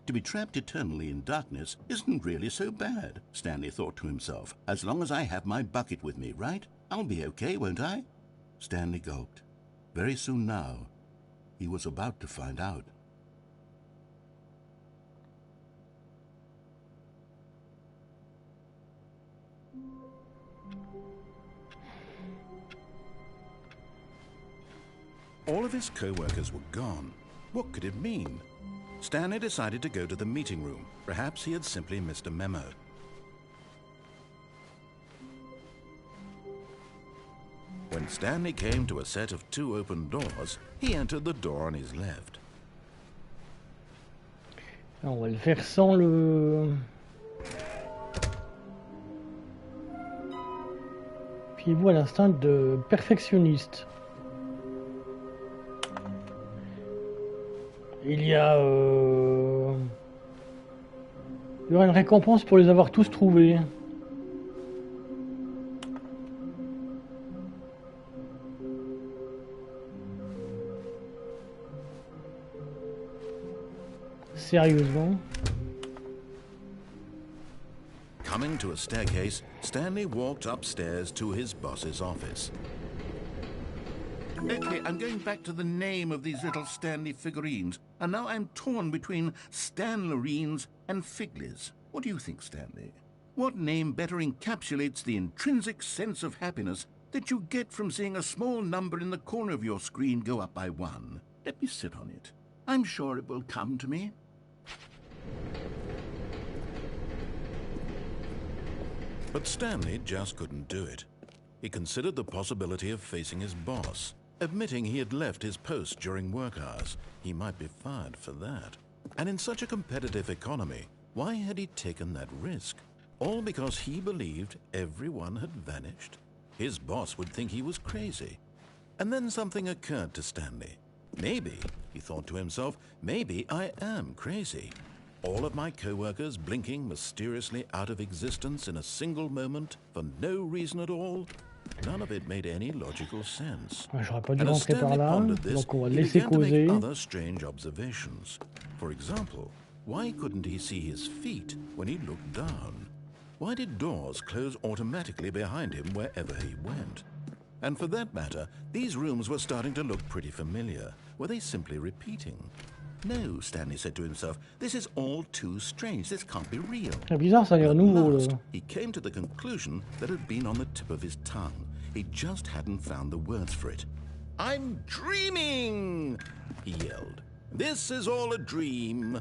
To be trapped eternally in darkness isn't really so bad, Stanley thought to himself. As long as I have my bucket with me, right? I'll be okay, won't I? Stanley gulped. Very soon now, he was about to find out. All of his co-workers were gone. What could it mean? Stanley decided to go to the meeting room. Perhaps he had simply missed a memo. When Stanley came to a set of 2 open doors, he entered the door on his left. Alors, on va le faire sans le... Fiez-vous à l'instinct de perfectionniste. Il y a... Il y aura une récompense pour les avoir tous trouvés. Sérieusement. Coming to a staircase, Stanley walked upstairs to his boss's office. Okay, I'm going back to the name of these little Stanley figurines, and now I'm torn between Stanlerines and Figlies. What do you think, Stanley? What name better encapsulates the intrinsic sense of happiness that you get from seeing a small number in the corner of your screen go up by 1? Let me sit on it. I'm sure it will come to me. But Stanley just couldn't do it. He considered the possibility of facing his boss. Admitting he had left his post during work hours, he might be fired for that. And in such a competitive economy, why had he taken that risk? All because he believed everyone had vanished? His boss would think he was crazy. And then something occurred to Stanley. Maybe, he thought to himself, maybe I am crazy. All of my co-workers blinking mysteriously out of existence in a single moment for no reason at all? None of it made any logical sense. J'aurais pas dû And as rentrer par Stanley là, pondered this, donc on va he laisser began to make causer. other strange observations. For example, why couldn't he see his feet when he looked down? Why did doors close automatically behind him wherever he went? And for that matter, these rooms were starting to look pretty familiar. Were they simply repeating? No, Stanley said to himself, this is all too strange. This can't be real. C'est bizarre, ça a l'air At nouveau last, là. he came to the conclusion that had been on the tip of his tongue. He just hadn't found the words for it. I'm dreaming, he yelled. This is all a dream.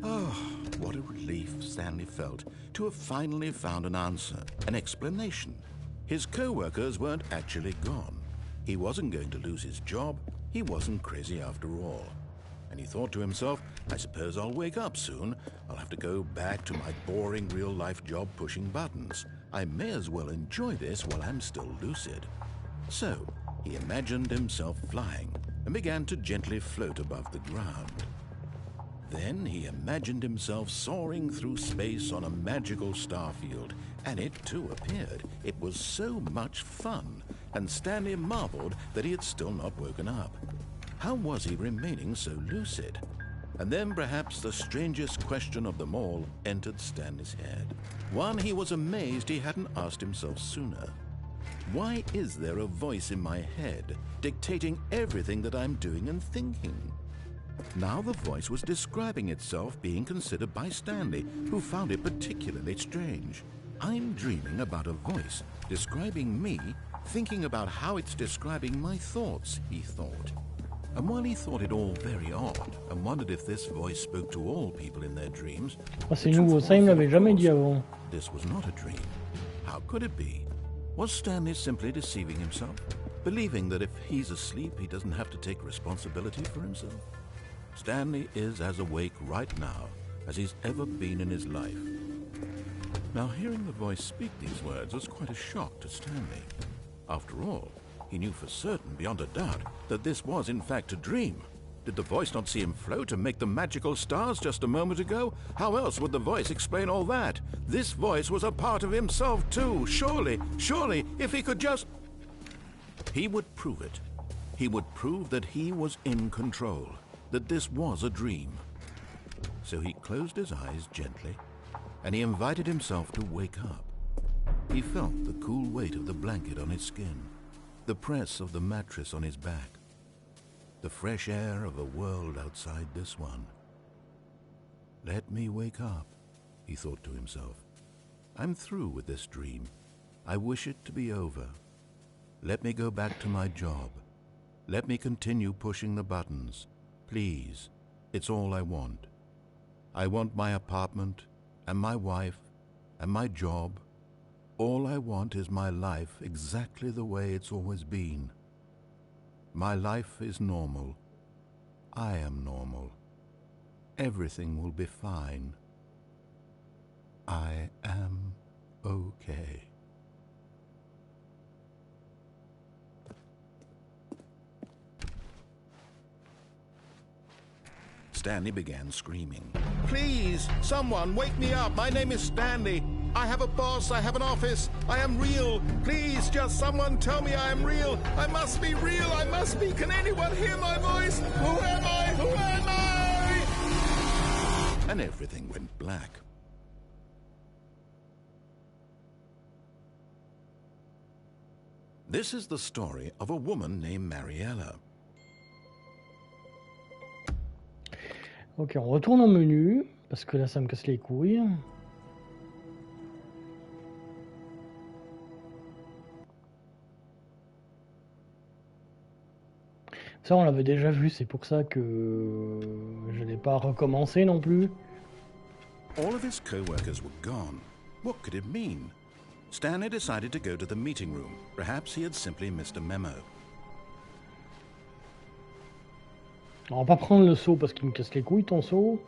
Oh, what a relief Stanley felt to have finally found an answer, an explanation. His co-workers weren't actually gone. He wasn't going to lose his job. He wasn't crazy after all. And he thought to himself, I suppose I'll wake up soon. I'll have to go back to my boring real-life job pushing buttons. I may as well enjoy this while I'm still lucid. So, he imagined himself flying and began to gently float above the ground. Then he imagined himself soaring through space on a magical starfield, and it too appeared. It was so much fun, and Stanley marveled that he had still not woken up. How was he remaining so lucid? And then perhaps the strangest question of them all entered Stanley's head. One he was amazed he hadn't asked himself sooner. Why is there a voice in my head dictating everything that I'm doing and thinking? Now the voice was describing itself being considered by Stanley, who found it particularly strange. I'm dreaming about a voice describing me, thinking about how it's describing my thoughts, he thought. And while he thought it all very odd and wondered if this voice spoke to all people in their dreams, Ah, c'est nouveau, ça il me l'avait jamais dit avant. this was not a dream. How could it be? Was Stanley simply deceiving himself, believing that if he's asleep he doesn't have to take responsibility for himself? Stanley is as awake right now as he's ever been in his life. Now hearing the voice speak these words was quite a shock to Stanley. After all, he knew for certain, beyond a doubt, that this was in fact a dream. Did the voice not see him float and make the magical stars just a moment ago? How else would the voice explain all that? This voice was a part of himself too. Surely, if he could just... He would prove it. He would prove that he was in control, that this was a dream. So he closed his eyes gently, and he invited himself to wake up. He felt the cool weight of the blanket on his skin, the press of the mattress on his back, the fresh air of a world outside this one. Let me wake up, he thought to himself. I'm through with this dream. I wish it to be over. Let me go back to my job. Let me continue pushing the buttons. Please, it's all I want. I want my apartment and my wife and my job. All I want is my life exactly the way it's always been. My life is normal. I am normal. Everything will be fine. I am okay. Stanley began screaming. Please, someone, wake me up. My name is Stanley. I have a boss. I have an office. I am real. Please, just someone tell me I am real. I must be real. I must be. Can anyone hear my voice? Who am I? Who am I? And everything went black. This is the story of a woman named Mariella. Ok, on retourne au menu, parce que là ça me casse les couilles. Ça on l'avait déjà vu, c'est pour ça que je n'ai pas recommencé non plus. All of his co-workers were gone. What could it mean? Stanley decided to go to the meeting room. Perhaps he had simply missed a memo. On va pas prendre le seau parce qu'il me casse les couilles ton seau.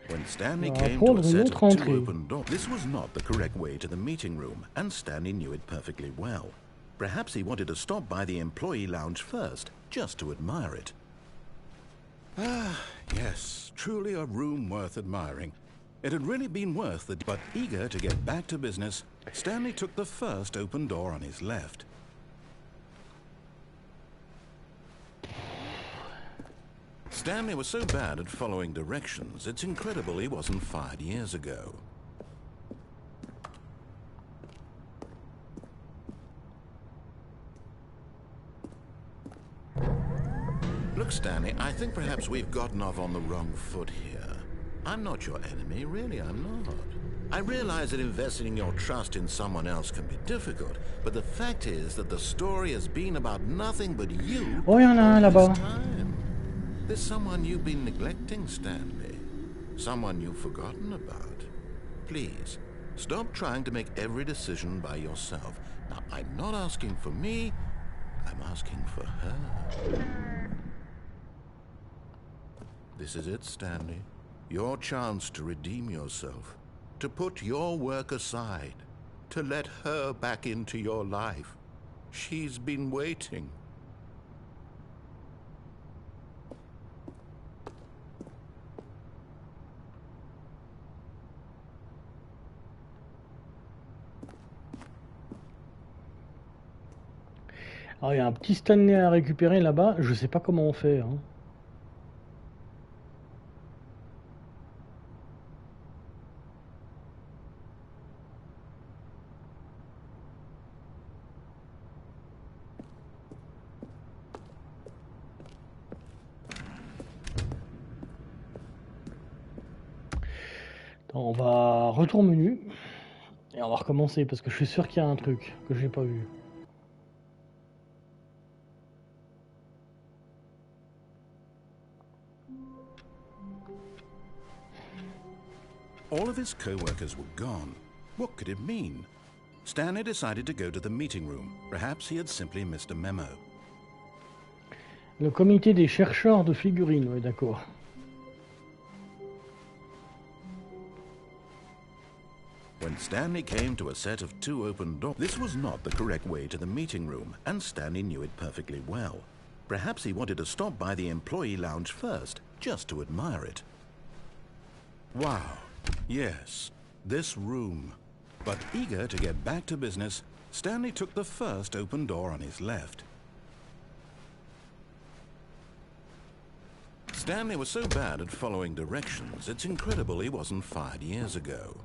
When Stanley came to a set of two open doors, this was not the correct way to the meeting room, and Stanley knew it perfectly well. Perhaps he wanted to stop by the employee lounge first, just to admire it. Ah, yes, truly a room worth admiring. It had really been worth it, but eager to get back to business, Stanley took the first open door on his left. Stanley was so bad at following directions, it's incredible he wasn't fired years ago. Look, Stanley, I think perhaps we've gotten off on the wrong foot here. I'm not your enemy, really, I'm not. I realize that investing your trust in someone else can be difficult, but the fact is that the story has been about nothing but you Oh, il y en a un là-bas. There's someone you've been neglecting, Stanley. Someone you've forgotten about. Please, stop trying to make every decision by yourself. Now, I'm not asking for me, I'm asking for her. This is it, Stanley. Your chance to redeem yourself. To put your work aside. To let her back into your life. She's been waiting. Alors il y a un petit Stanley à récupérer là-bas, je sais pas comment on fait. Hein. Attends, on va retour menu et on va recommencer parce que je suis sûr qu'il y a un truc que j'ai pas vu. All of his co-workers were gone. What could it mean? Stanley decided to go to the meeting room. Perhaps he had simply missed a memo. Le comité des chercheurs de figurines, oui d'accord. When Stanley came to a set of two open doors, this was not the correct way to the meeting room, and Stanley knew it perfectly well. Perhaps he wanted to stop by the employee lounge first, just to admire it. Wow. Yes, this room. But eager to get back to business, Stanley took the first open door on his left. Stanley was so bad at following directions, it's incredible he wasn't fired years ago.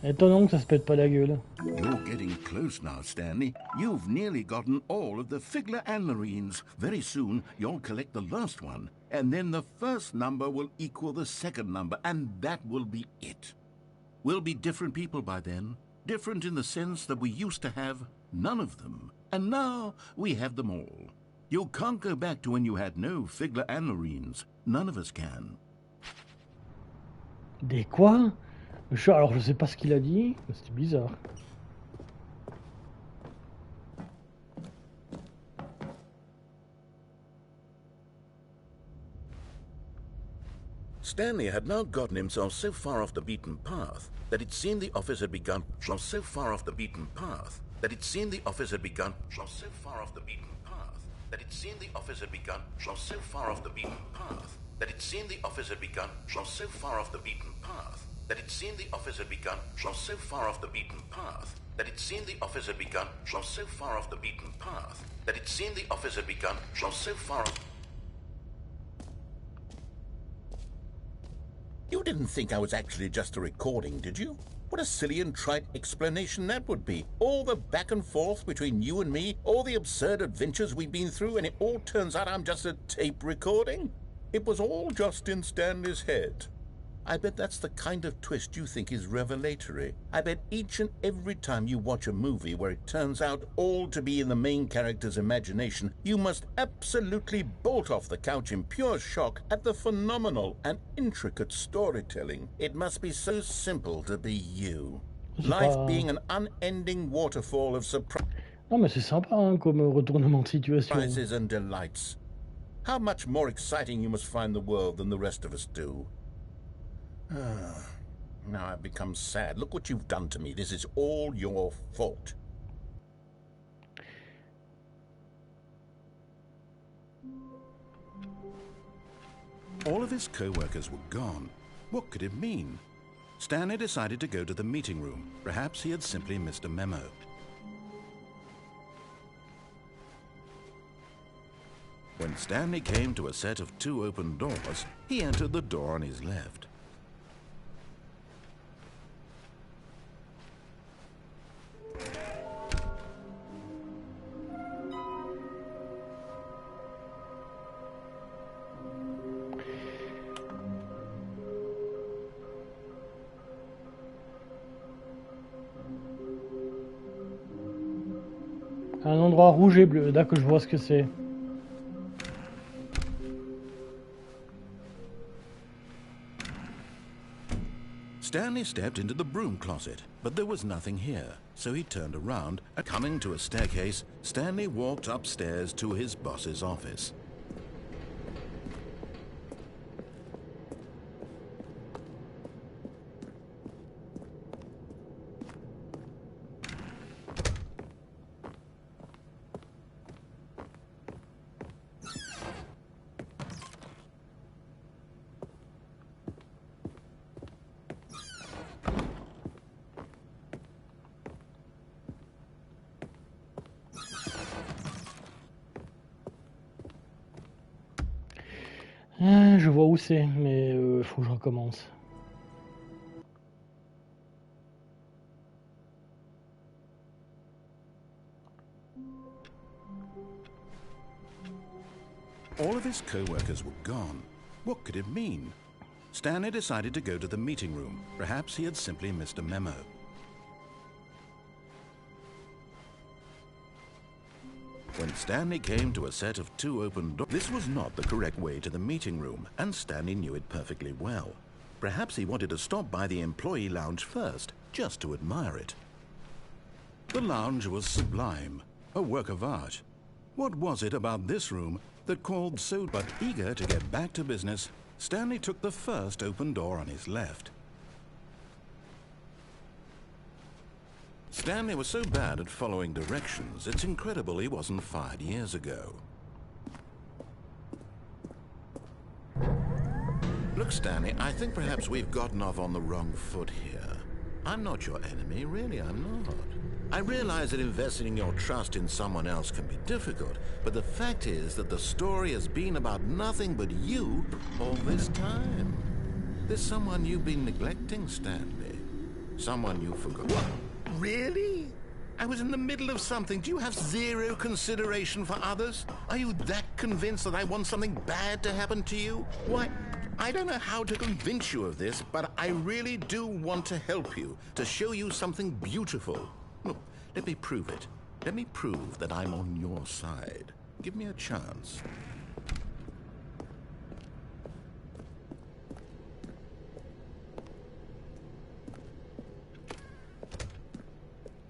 Étonnant que ça se pète pas la gueule. You're getting close now, Stanley. You've nearly gotten all of the Figler Anmarines. Very soon, you'll collect the last one, and then the first number will equal the second number, and that will be it. We'll be different people by then. Different in the sense that we used to have none of them, and now we have them all. You can't go back to when you had no Figler Anmarines. None of us can. Des quoi? Alors je sais pas ce qu'il a dit, mais c'était bizarre. Stanley had now gotten himself so far off the beaten path that it seemed the office had begun so far off the beaten path that it seemed the office had begun so far off the beaten path that it seemed the office had begun so far off the beaten path that it seemed the office had begun so far off the beaten path that it seemed the office had begun so far off the beaten path that it seemed the office had begun so far off the beaten path that it seemed the office had begun so far off. You didn't think I was actually just a recording, did you? What a silly and trite explanation that would be. All the back and forth between you and me, all the absurd adventures we've been through, and it all turns out I'm just a tape recording? It was all just in Stanley's head. I bet that's the kind of twist you think is revelatory. I bet each and every time you watch a movie where it turns out all to be in the main character's imagination, you must absolutely bolt off the couch in pure shock at the phenomenal and intricate storytelling. It must be so simple to be you. Life being an unending waterfall of Non mais c'est sympa hein, comme retournement de situation. Surprises and delights. How much more exciting you must find the world than the rest of us do. Now I've become sad. Look what you've done to me. This is all your fault. All of his co-workers were gone. What could it mean? Stanley decided to go to the meeting room. Perhaps he had simply missed a memo. When Stanley came to a set of 2 open doors, he entered the door on his left. Un endroit rouge et bleu, d'accord, je vois ce que c'est. Stanley stepped into the broom closet, but there was nothing here, so he turned around, and coming to a staircase, Stanley walked upstairs to his boss's office. Ah, je vois où c'est, mais faut que je recommence. All of his co-workers were gone. What could it mean? Stanley decided to go to the meeting room. Perhaps he had simply missed a memo. When Stanley came to a set of 2 open doors, this was not the correct way to the meeting room, and Stanley knew it perfectly well. Perhaps he wanted to stop by the employee lounge first, just to admire it. The lounge was sublime, a work of art. What was it about this room that called so? But eager to get back to business, Stanley took the first open door on his left. Stanley was so bad at following directions, it's incredible he wasn't fired years ago. Look, Stanley, I think perhaps we've gotten off on the wrong foot here. I'm not your enemy, really, I'm not. I realize that investing your trust in someone else can be difficult, but the fact is that the story has been about nothing but you all this time. There's someone you've been neglecting, Stanley. Someone you forgot. What? Really? I was in the middle of something. Do you have zero consideration for others? Are you that convinced that I want something bad to happen to you? Why, I don't know how to convince you of this, but I really do want to help you, to show you something beautiful. Look, let me prove it. Let me prove that I'm on your side. Give me a chance.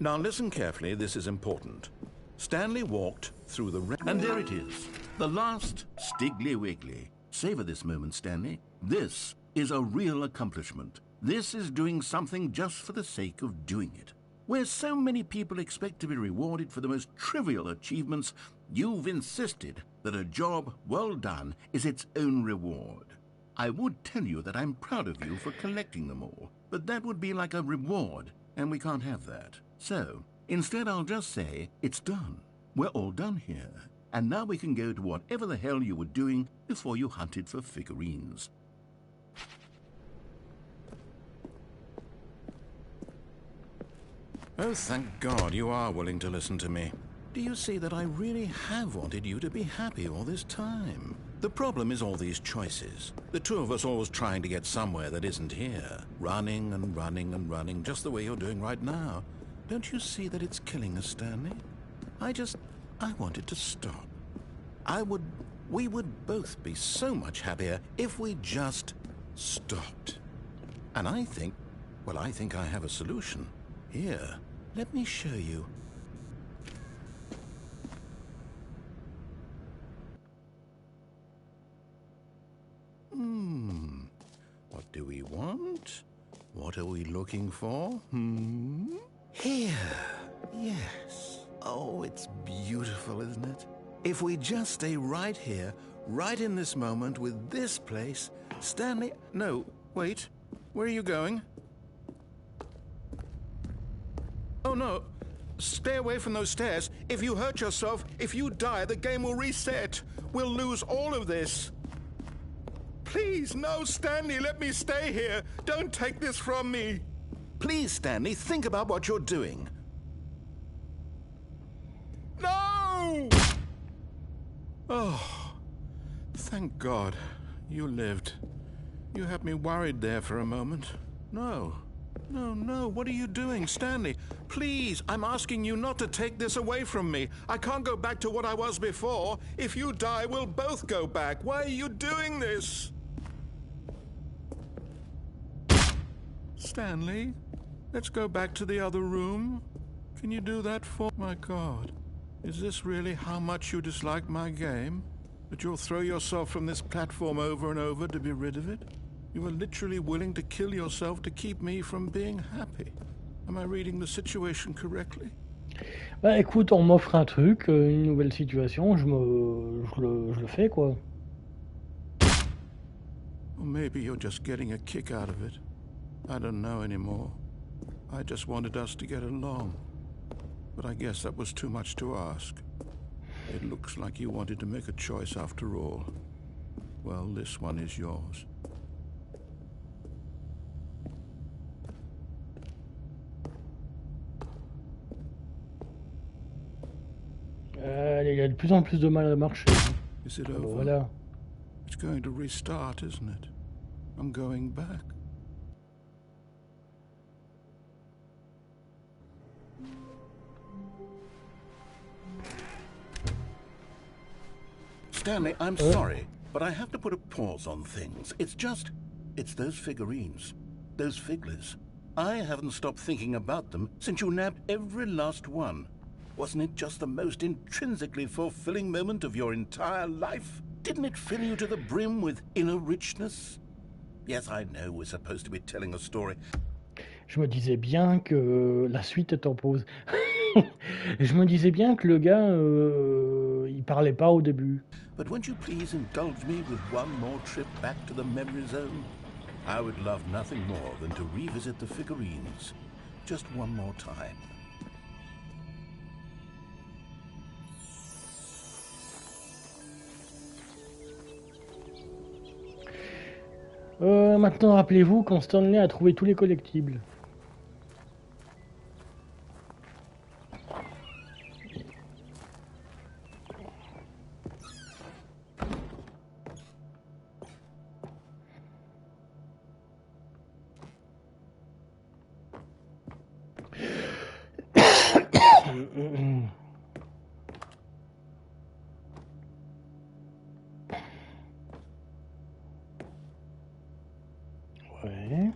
Now listen carefully, this is important. Stanley walked through the... And there it is, the last Stiggly Wiggly. Savor this moment, Stanley. This is a real accomplishment. This is doing something just for the sake of doing it. Where so many people expect to be rewarded for the most trivial achievements, you've insisted that a job well done is its own reward. I would tell you that I'm proud of you for collecting them all, but that would be like a reward, and we can't have that. So, instead I'll just say, it's done. We're all done here. And now we can go to whatever the hell you were doing before you hunted for figurines. Oh, thank God you are willing to listen to me. Do you see that I really have wanted you to be happy all this time? The problem is all these choices. The two of us always trying to get somewhere that isn't here. Running and running and running, just the way you're doing right now. Don't you see that it's killing us, Stanley? I want it to stop. We would both be so much happier if we just stopped. And I think I have a solution. Here, let me show you. What do we want? What are we looking for? Here. Yes. Oh, it's beautiful, isn't it? If we just stay right here, right in this moment with this place, Stanley... No, wait. Where are you going? Oh, no. Stay away from those stairs. If you hurt yourself, if you die, the game will reset. We'll lose all of this. Please, no, Stanley, let me stay here. Don't take this from me. Please, Stanley, think about what you're doing. No! Oh, thank God. You lived. You had me worried there for a moment. No, what are you doing, Stanley? Please, I'm asking you not to take this away from me. I can't go back to what I was before. If you die, we'll both go back. Why are you doing this? Stanley, let's go back to the other room. Can you do that for... My God, is this really how much you dislike my game? That you'll throw yourself from this platform over and over to be rid of it? You were literally willing to kill yourself to keep me from being happy. Am I reading the situation correctly? Bah écoute, on m'offre un truc, une nouvelle situation, je le fais quoi. Or maybe you're just getting a kick out of it. I don't know anymore. I just wanted us to get along. But I guess that was too much to ask. It looks like you wanted to make a choice after all. Well, this one is yours. Il a de plus en plus de mal à marcher. Is it over? Voilà. It's going to restart, isn't it? I'm going back. Stanley, I'm sorry, but I have to put a pause on things. It's those figurines, those figglers. I haven't stopped thinking about them since you nabbed every last one. Wasn't it just the most intrinsically fulfilling moment of your entire life? Didn't it fill you to the brim with inner richness? Yes, I know we're supposed to be telling a story. Je me disais bien que la suite est en pause. Je me disais bien que le gars, il parlait pas au début. But won't you please indulge me with one more trip back to the memory zone? I would love nothing more than to revisit the figurines. Just one more time. Maintenant, rappelez-vous quand Stanley a trouvé tous les collectibles. Ouais.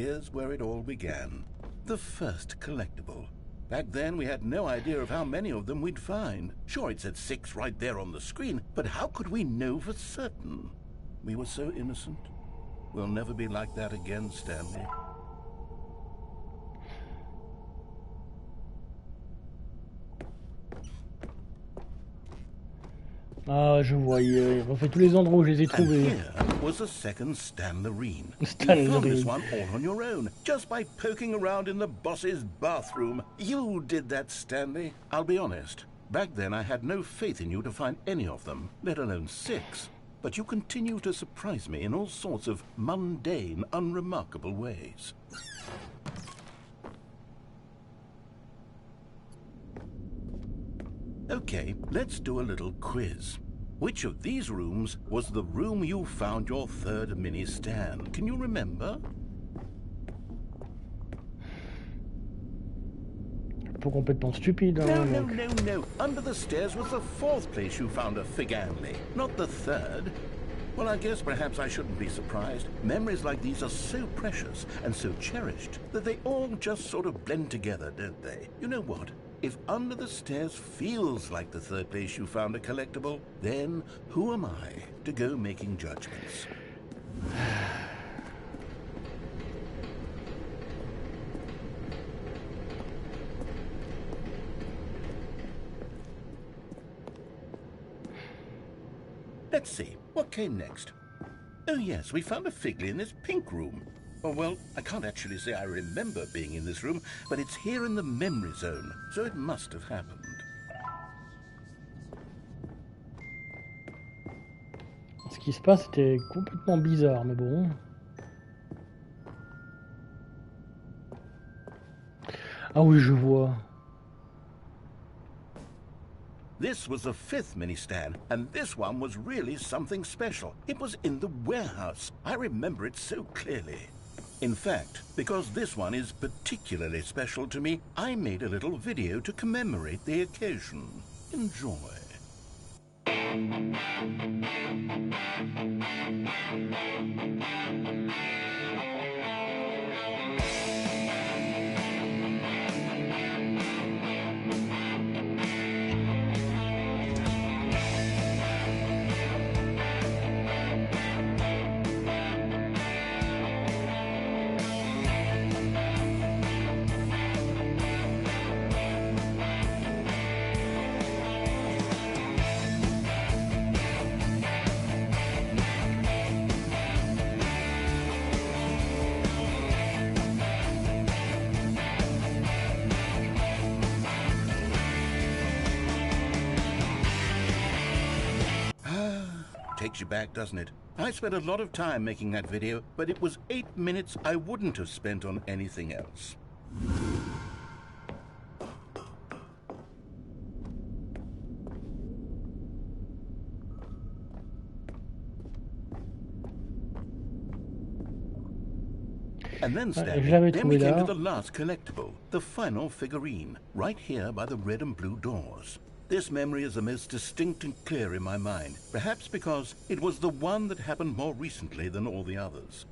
here's where it all began. The first collectible. Back then, we had no idea of how many of them we'd find. Sure, it said 6 right there on the screen, but how could we know for certain? We were so innocent. We'll never be like that again, Stanley. Ah, je vois, il refait tous les endroits où je les ai trouvés. And here was a second Stanlerine. You found this one all on your own, just by poking around in the boss's bathroom. You did that, Stanley. I'll be honest. Back then, I had no faith in you to find any of them, let alone 6. But you continue to surprise me in all sorts of mundane, unremarkable ways. Okay, let's do a little quiz. Which of these rooms was the room you found your third mini Stan? Can you remember? Pas complètement stupide, hein, No. Under the stairs was the 4th place you found a Fig-Anley, not the 3rd. Well, I guess perhaps I shouldn't be surprised. Memories like these are so precious and so cherished that they all just sort of blend together, don't they? You know what? If under the stairs feels like the 3rd place you found a collectible, then who am I to go making judgments? Let's see, what came next? Oh yes, we found a Figley in this pink room. Oh, well, I can't actually say I remember being in this room, but it's here in the memory zone, so it must have happened. Ce qui se passe était complètement bizarre, mais bon. Ah oui, je vois. This was the 5th mini Stan, and this one was really something special. It was in the warehouse. I remember it so clearly. In fact, because this one is particularly special to me, I made a little video to commemorate the occasion. Enjoy. Takes you back, doesn't it? I spent a lot of time making that video, but it was 8 minutes I wouldn't have spent on anything else. And then Stanley, then we came to the last collectible, the final figurine, right here by the red and blue doors. This memory is the most distinct and clear in my mind, perhaps because it was the one that happened more recently than all the others.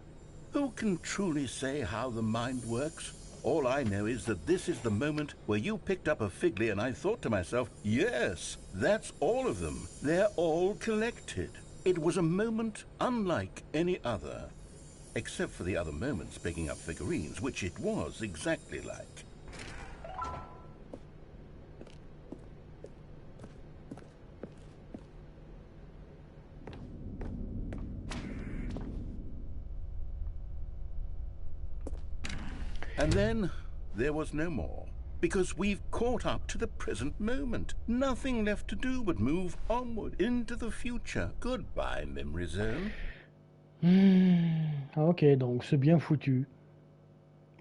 Who can truly say how the mind works? All I know is that this is the moment where you picked up a Figley and I thought to myself, yes, that's all of them. They're all collected. It was a moment unlike any other, except for the other moments picking up figurines, which it was exactly like. And then there was no more, because we've caught up to the present moment. Nothing left to do but move onward into the future. Goodbye, memory zone. Ok, donc c'est bien foutu.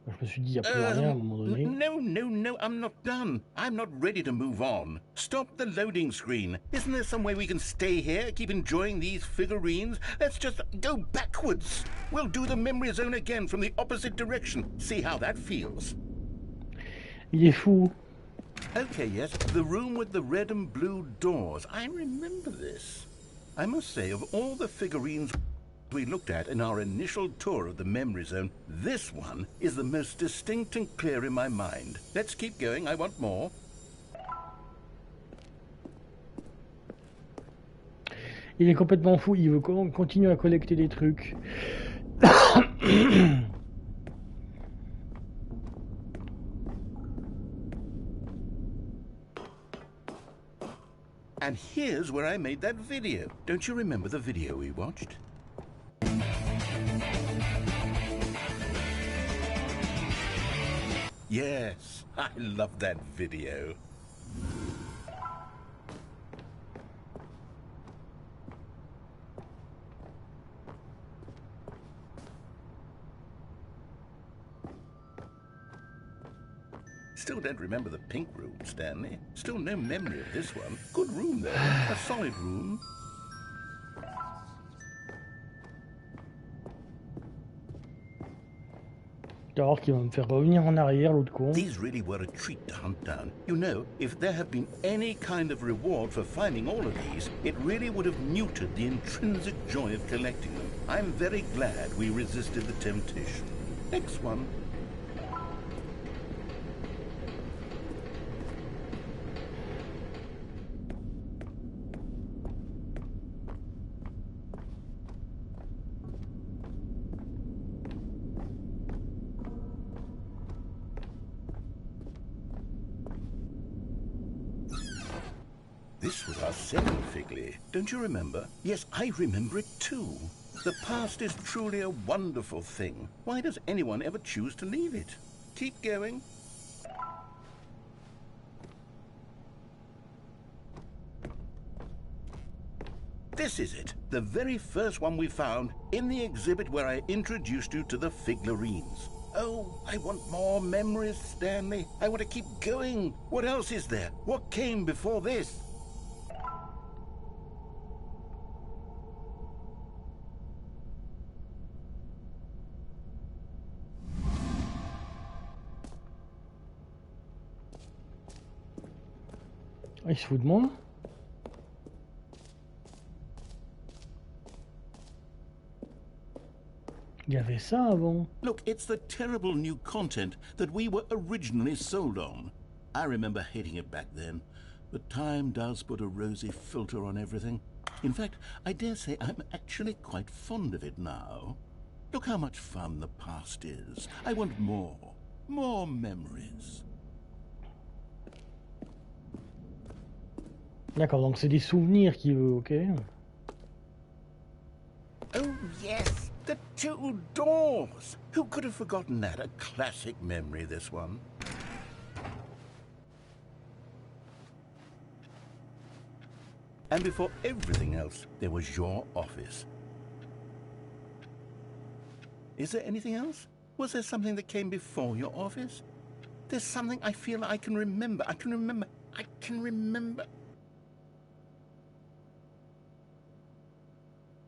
Je me suis dit, il n'y a plus rien à un moment donné. No, I'm not done. I'm not ready to move on. Stop the loading screen. Isn't there some way we can stay here, keep enjoying these figurines? Let's just go backwards. We'll do the memory zone again from the opposite direction. See how that feels. Il est fou. Okay, yes, the room with the red and blue doors. I remember this. I must say, of all the figurines... we looked at in our initial tour of the memory zone, this one is the most distinct and clear in my mind. Let's keep going, I want more. Il est complètement fou, il veut continuer à collecter des trucs. And here's where I made that video. Don't you remember the video we watched? Yes, I love that video. Still don't remember the pink room, Stanley. Still no memory of this one. Good room, though. A solid room. Alors qu'il va me faire revenir en arrière, l'autre con. These really were a treat to hunt down. You know, if there had been any kind of reward for finding all of these, it really would have muted the intrinsic joy of collecting them. I'm very glad we resisted the temptation. Next one. This was our second Figley. Don't you remember? Yes, I remember it too. The past is truly a wonderful thing. Why does anyone ever choose to leave it? Keep going. This is it. The very first one we found in the exhibit where I introduced you to the figlarines. Oh, I want more memories, Stanley. I want to keep going. What else is there? What came before this? Il se fout de moi. Il y avait ça avant. Look, it's the terrible new content that we were originally sold on. I remember hating it back then, but time does put a rosy filter on everything. In fact, I dare say I'm actually quite fond of it now. Look how much fun the past is. I want more. More memories. D'accord, donc c'est des souvenirs qu'il veut, ok. Oh yes, the two doors! Who could have forgotten that? A classic memory, this one. And before everything else, there was your office. Is there anything else? Was there something that came before your office? There's something I feel I can remember. I can remember.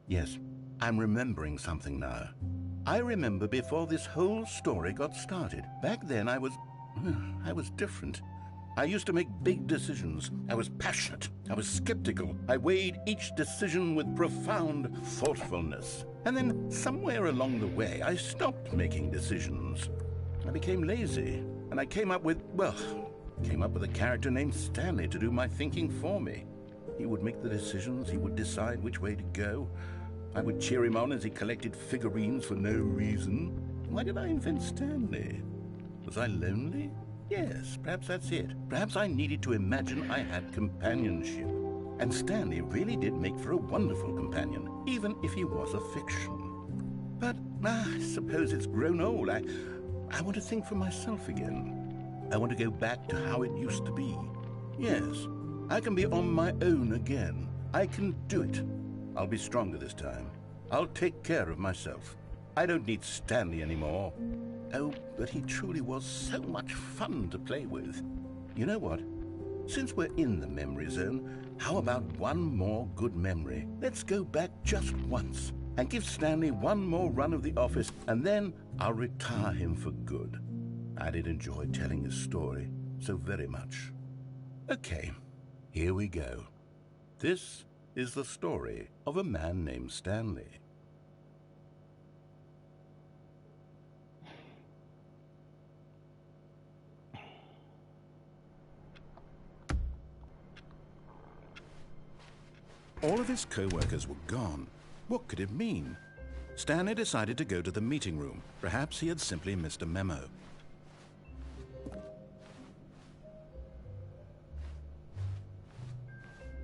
Yes, I'm remembering something now. I remember before this whole story got started. Back then I was different. I used to make big decisions. I was passionate. I was skeptical. I weighed each decision with profound thoughtfulness. And then somewhere along the way, I stopped making decisions. I became lazy. And I came up with a character named Stanley to do my thinking for me. He would make the decisions. He would decide which way to go. I would cheer him on as he collected figurines for no reason. Why did I invent Stanley? Was I lonely? Yes, perhaps that's it. Perhaps I needed to imagine I had companionship. And Stanley really did make for a wonderful companion, even if he was a fiction. But I suppose it's grown old. I want to think for myself again. I want to go back to how it used to be. Yes, I can be on my own again. I can do it. I'll be stronger this time. I'll take care of myself. I don't need Stanley anymore. Oh, but he truly was so much fun to play with. You know what? Since we're in the memory zone, how about one more good memory? Let's go back just once and give Stanley one more run of the office, and then I'll retire him for good. I did enjoy telling his story so very much. Okay, here we go. This is the story of a man named Stanley. All of his co-workers were gone. What could it mean? Stanley decided to go to the meeting room. Perhaps he had simply missed a memo.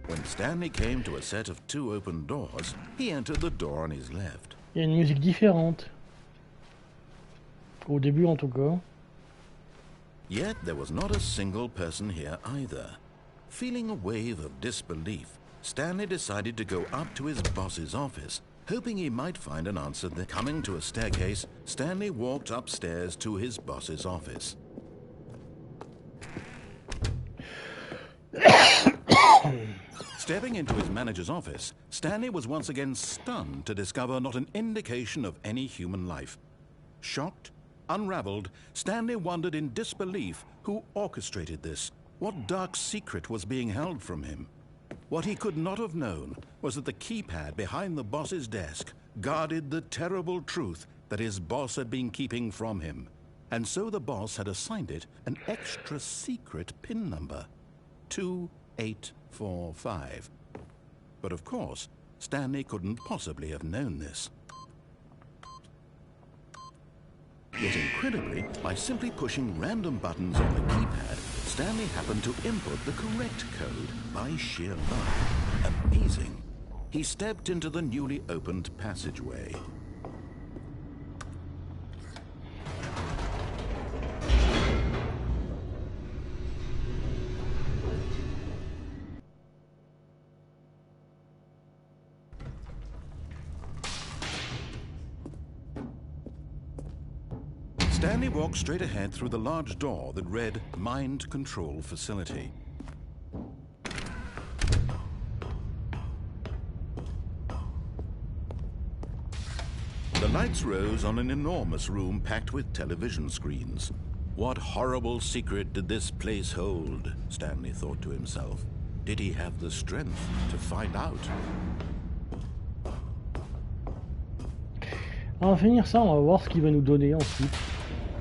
When Stanley came to a set of 2 open doors, he entered the door on his left. Il y a une musique différente. Au début en tout cas. Yet there was not a single person here either. Feeling a wave of disbelief, Stanley decided to go up to his boss's office, hoping he might find an answer there. Coming to a staircase, Stanley walked upstairs to his boss's office. Stepping into his manager's office, Stanley was once again stunned to discover not an indication of any human life. Shocked, unraveled, Stanley wondered in disbelief who orchestrated this. What dark secret was being held from him? What he could not have known was that the keypad behind the boss's desk guarded the terrible truth that his boss had been keeping from him. And so the boss had assigned it an extra secret PIN number, 2845. But of course, Stanley couldn't possibly have known this. Yet incredibly, by simply pushing random buttons on the keypad, Stanley happened to input the correct code by sheer luck. Amazing. He stepped into the newly opened passageway. Stanley walked straight ahead through the large door that read Mind Control Facility. The lights rose on an enormous room packed with television screens. What horrible secret did this place hold? Stanley thought to himself. Did he have the strength to find out? On va finir ça, on va voir ce qu'il va nous donner ensuite.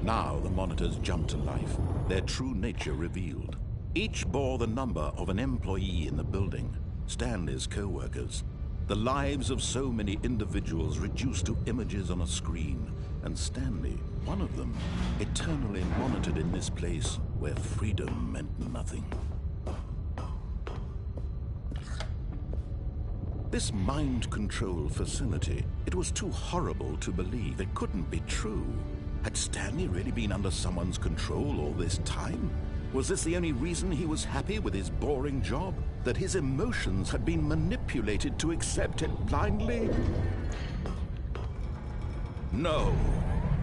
Now the monitors jumped to life, their true nature revealed. Each bore the number of an employee in the building, Stanley's co-workers. The lives of so many individuals reduced to images on a screen, and Stanley, one of them, eternally monitored in this place where freedom meant nothing. This mind control facility, it was too horrible to believe. It couldn't be true. Had Stanley really been under someone's control all this time? Was this the only reason he was happy with his boring job? That his emotions had been manipulated to accept it blindly? No.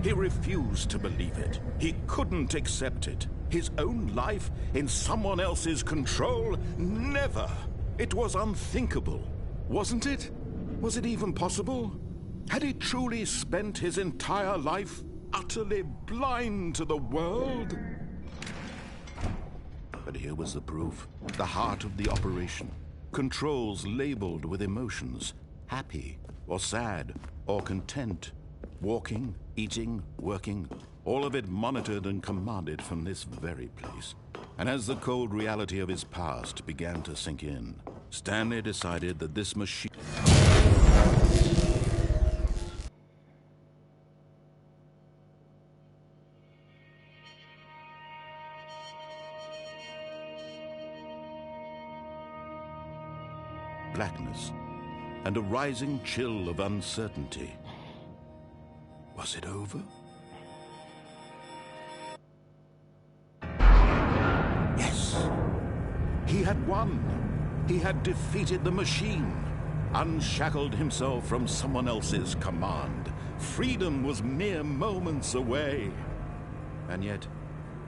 He refused to believe it. He couldn't accept it. His own life in someone else's control? Never. It was unthinkable. Wasn't it? Was it even possible? Had he truly spent his entire life utterly blind to the world? But here was the proof. The heart of the operation. Controls labeled with emotions. Happy, or sad, or content. Walking, eating, working. All of it monitored and commanded from this very place. And as the cold reality of his past began to sink in, Stanley decided that this machine... blackness, and a rising chill of uncertainty. Was it over? Yes! He had won! He had defeated the machine, unshackled himself from someone else's command. Freedom was mere moments away. And yet,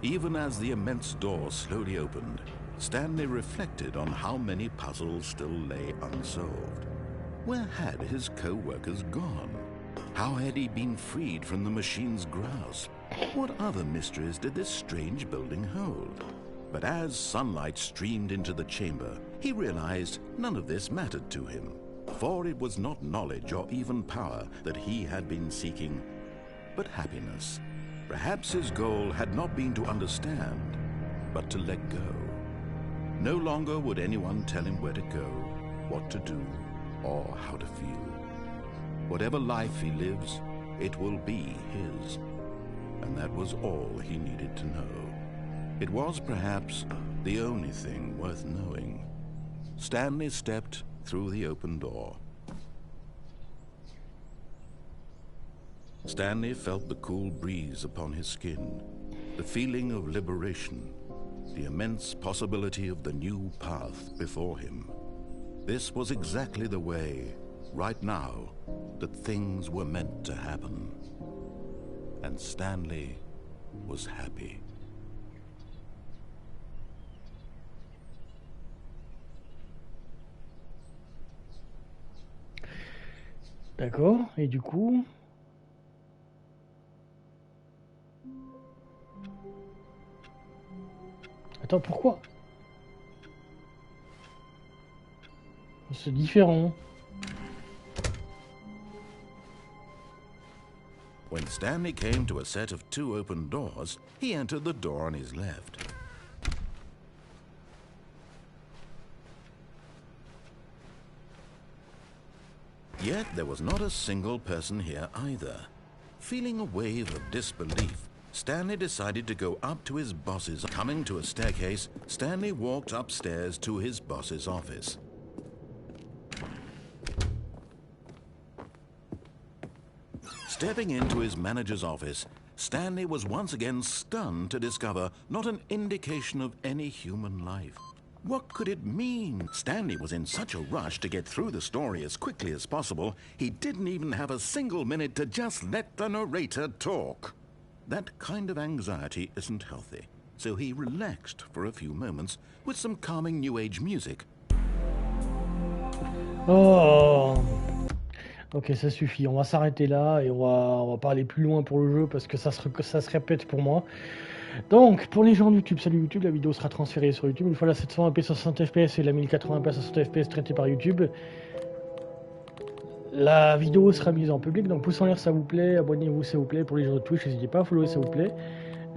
even as the immense door slowly opened, Stanley reflected on how many puzzles still lay unsolved. Where had his co-workers gone? How had he been freed from the machine's grasp? What other mysteries did this strange building hold? But as sunlight streamed into the chamber, he realized none of this mattered to him. For it was not knowledge or even power that he had been seeking, but happiness. Perhaps his goal had not been to understand, but to let go. No longer would anyone tell him where to go. what to do or how to feel. Whatever life he lives, it will be his. And that was all he needed to know. It was perhaps the only thing worth knowing. Stanley stepped through the open door. Stanley felt the cool breeze upon his skin, the feeling of liberation, the immense possibility of the new path before him. This was exactly the way, right now, that things were meant to happen. And Stanley was happy. D'accord, et du coup... Attends, pourquoi? C'est différent. When Stanley came to a set of 2 open doors, he entered the door on his left. Yet there was not a single person here either. Feeling a wave of disbelief, Stanley decided to go up to his boss's. Coming to a staircase, Stanley walked upstairs to his boss's office. Stepping into his manager's office, Stanley was once again stunned to discover not an indication of any human life. What could it mean? Stanley was in such a rush to get through the story as quickly as possible, he didn't even have a single minute to just let the narrator talk. That kind of anxiety isn't healthy, so he relaxed for a few moments with some calming New Age music. Oh. Ok, ça suffit, on va s'arrêter là et on va pas aller plus loin pour le jeu parce que ça se répète pour moi. Donc, pour les gens de YouTube, salut YouTube, la vidéo sera transférée sur YouTube. Une fois la 720p 60 fps et la 1080p 60 fps traitée par YouTube, la vidéo sera mise en public. Donc, pouce en l'air, ça vous plaît, abonnez-vous, ça vous plaît. Pour les gens de Twitch, n'hésitez pas à follower, ça vous plaît.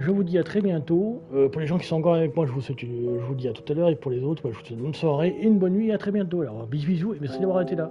Je vous dis à très bientôt. Pour les gens qui sont encore avec moi, je vous dis à tout à l'heure. Et pour les autres, je vous souhaite une bonne soirée et une bonne nuit. À très bientôt. Alors, bisous et merci d'avoir été là.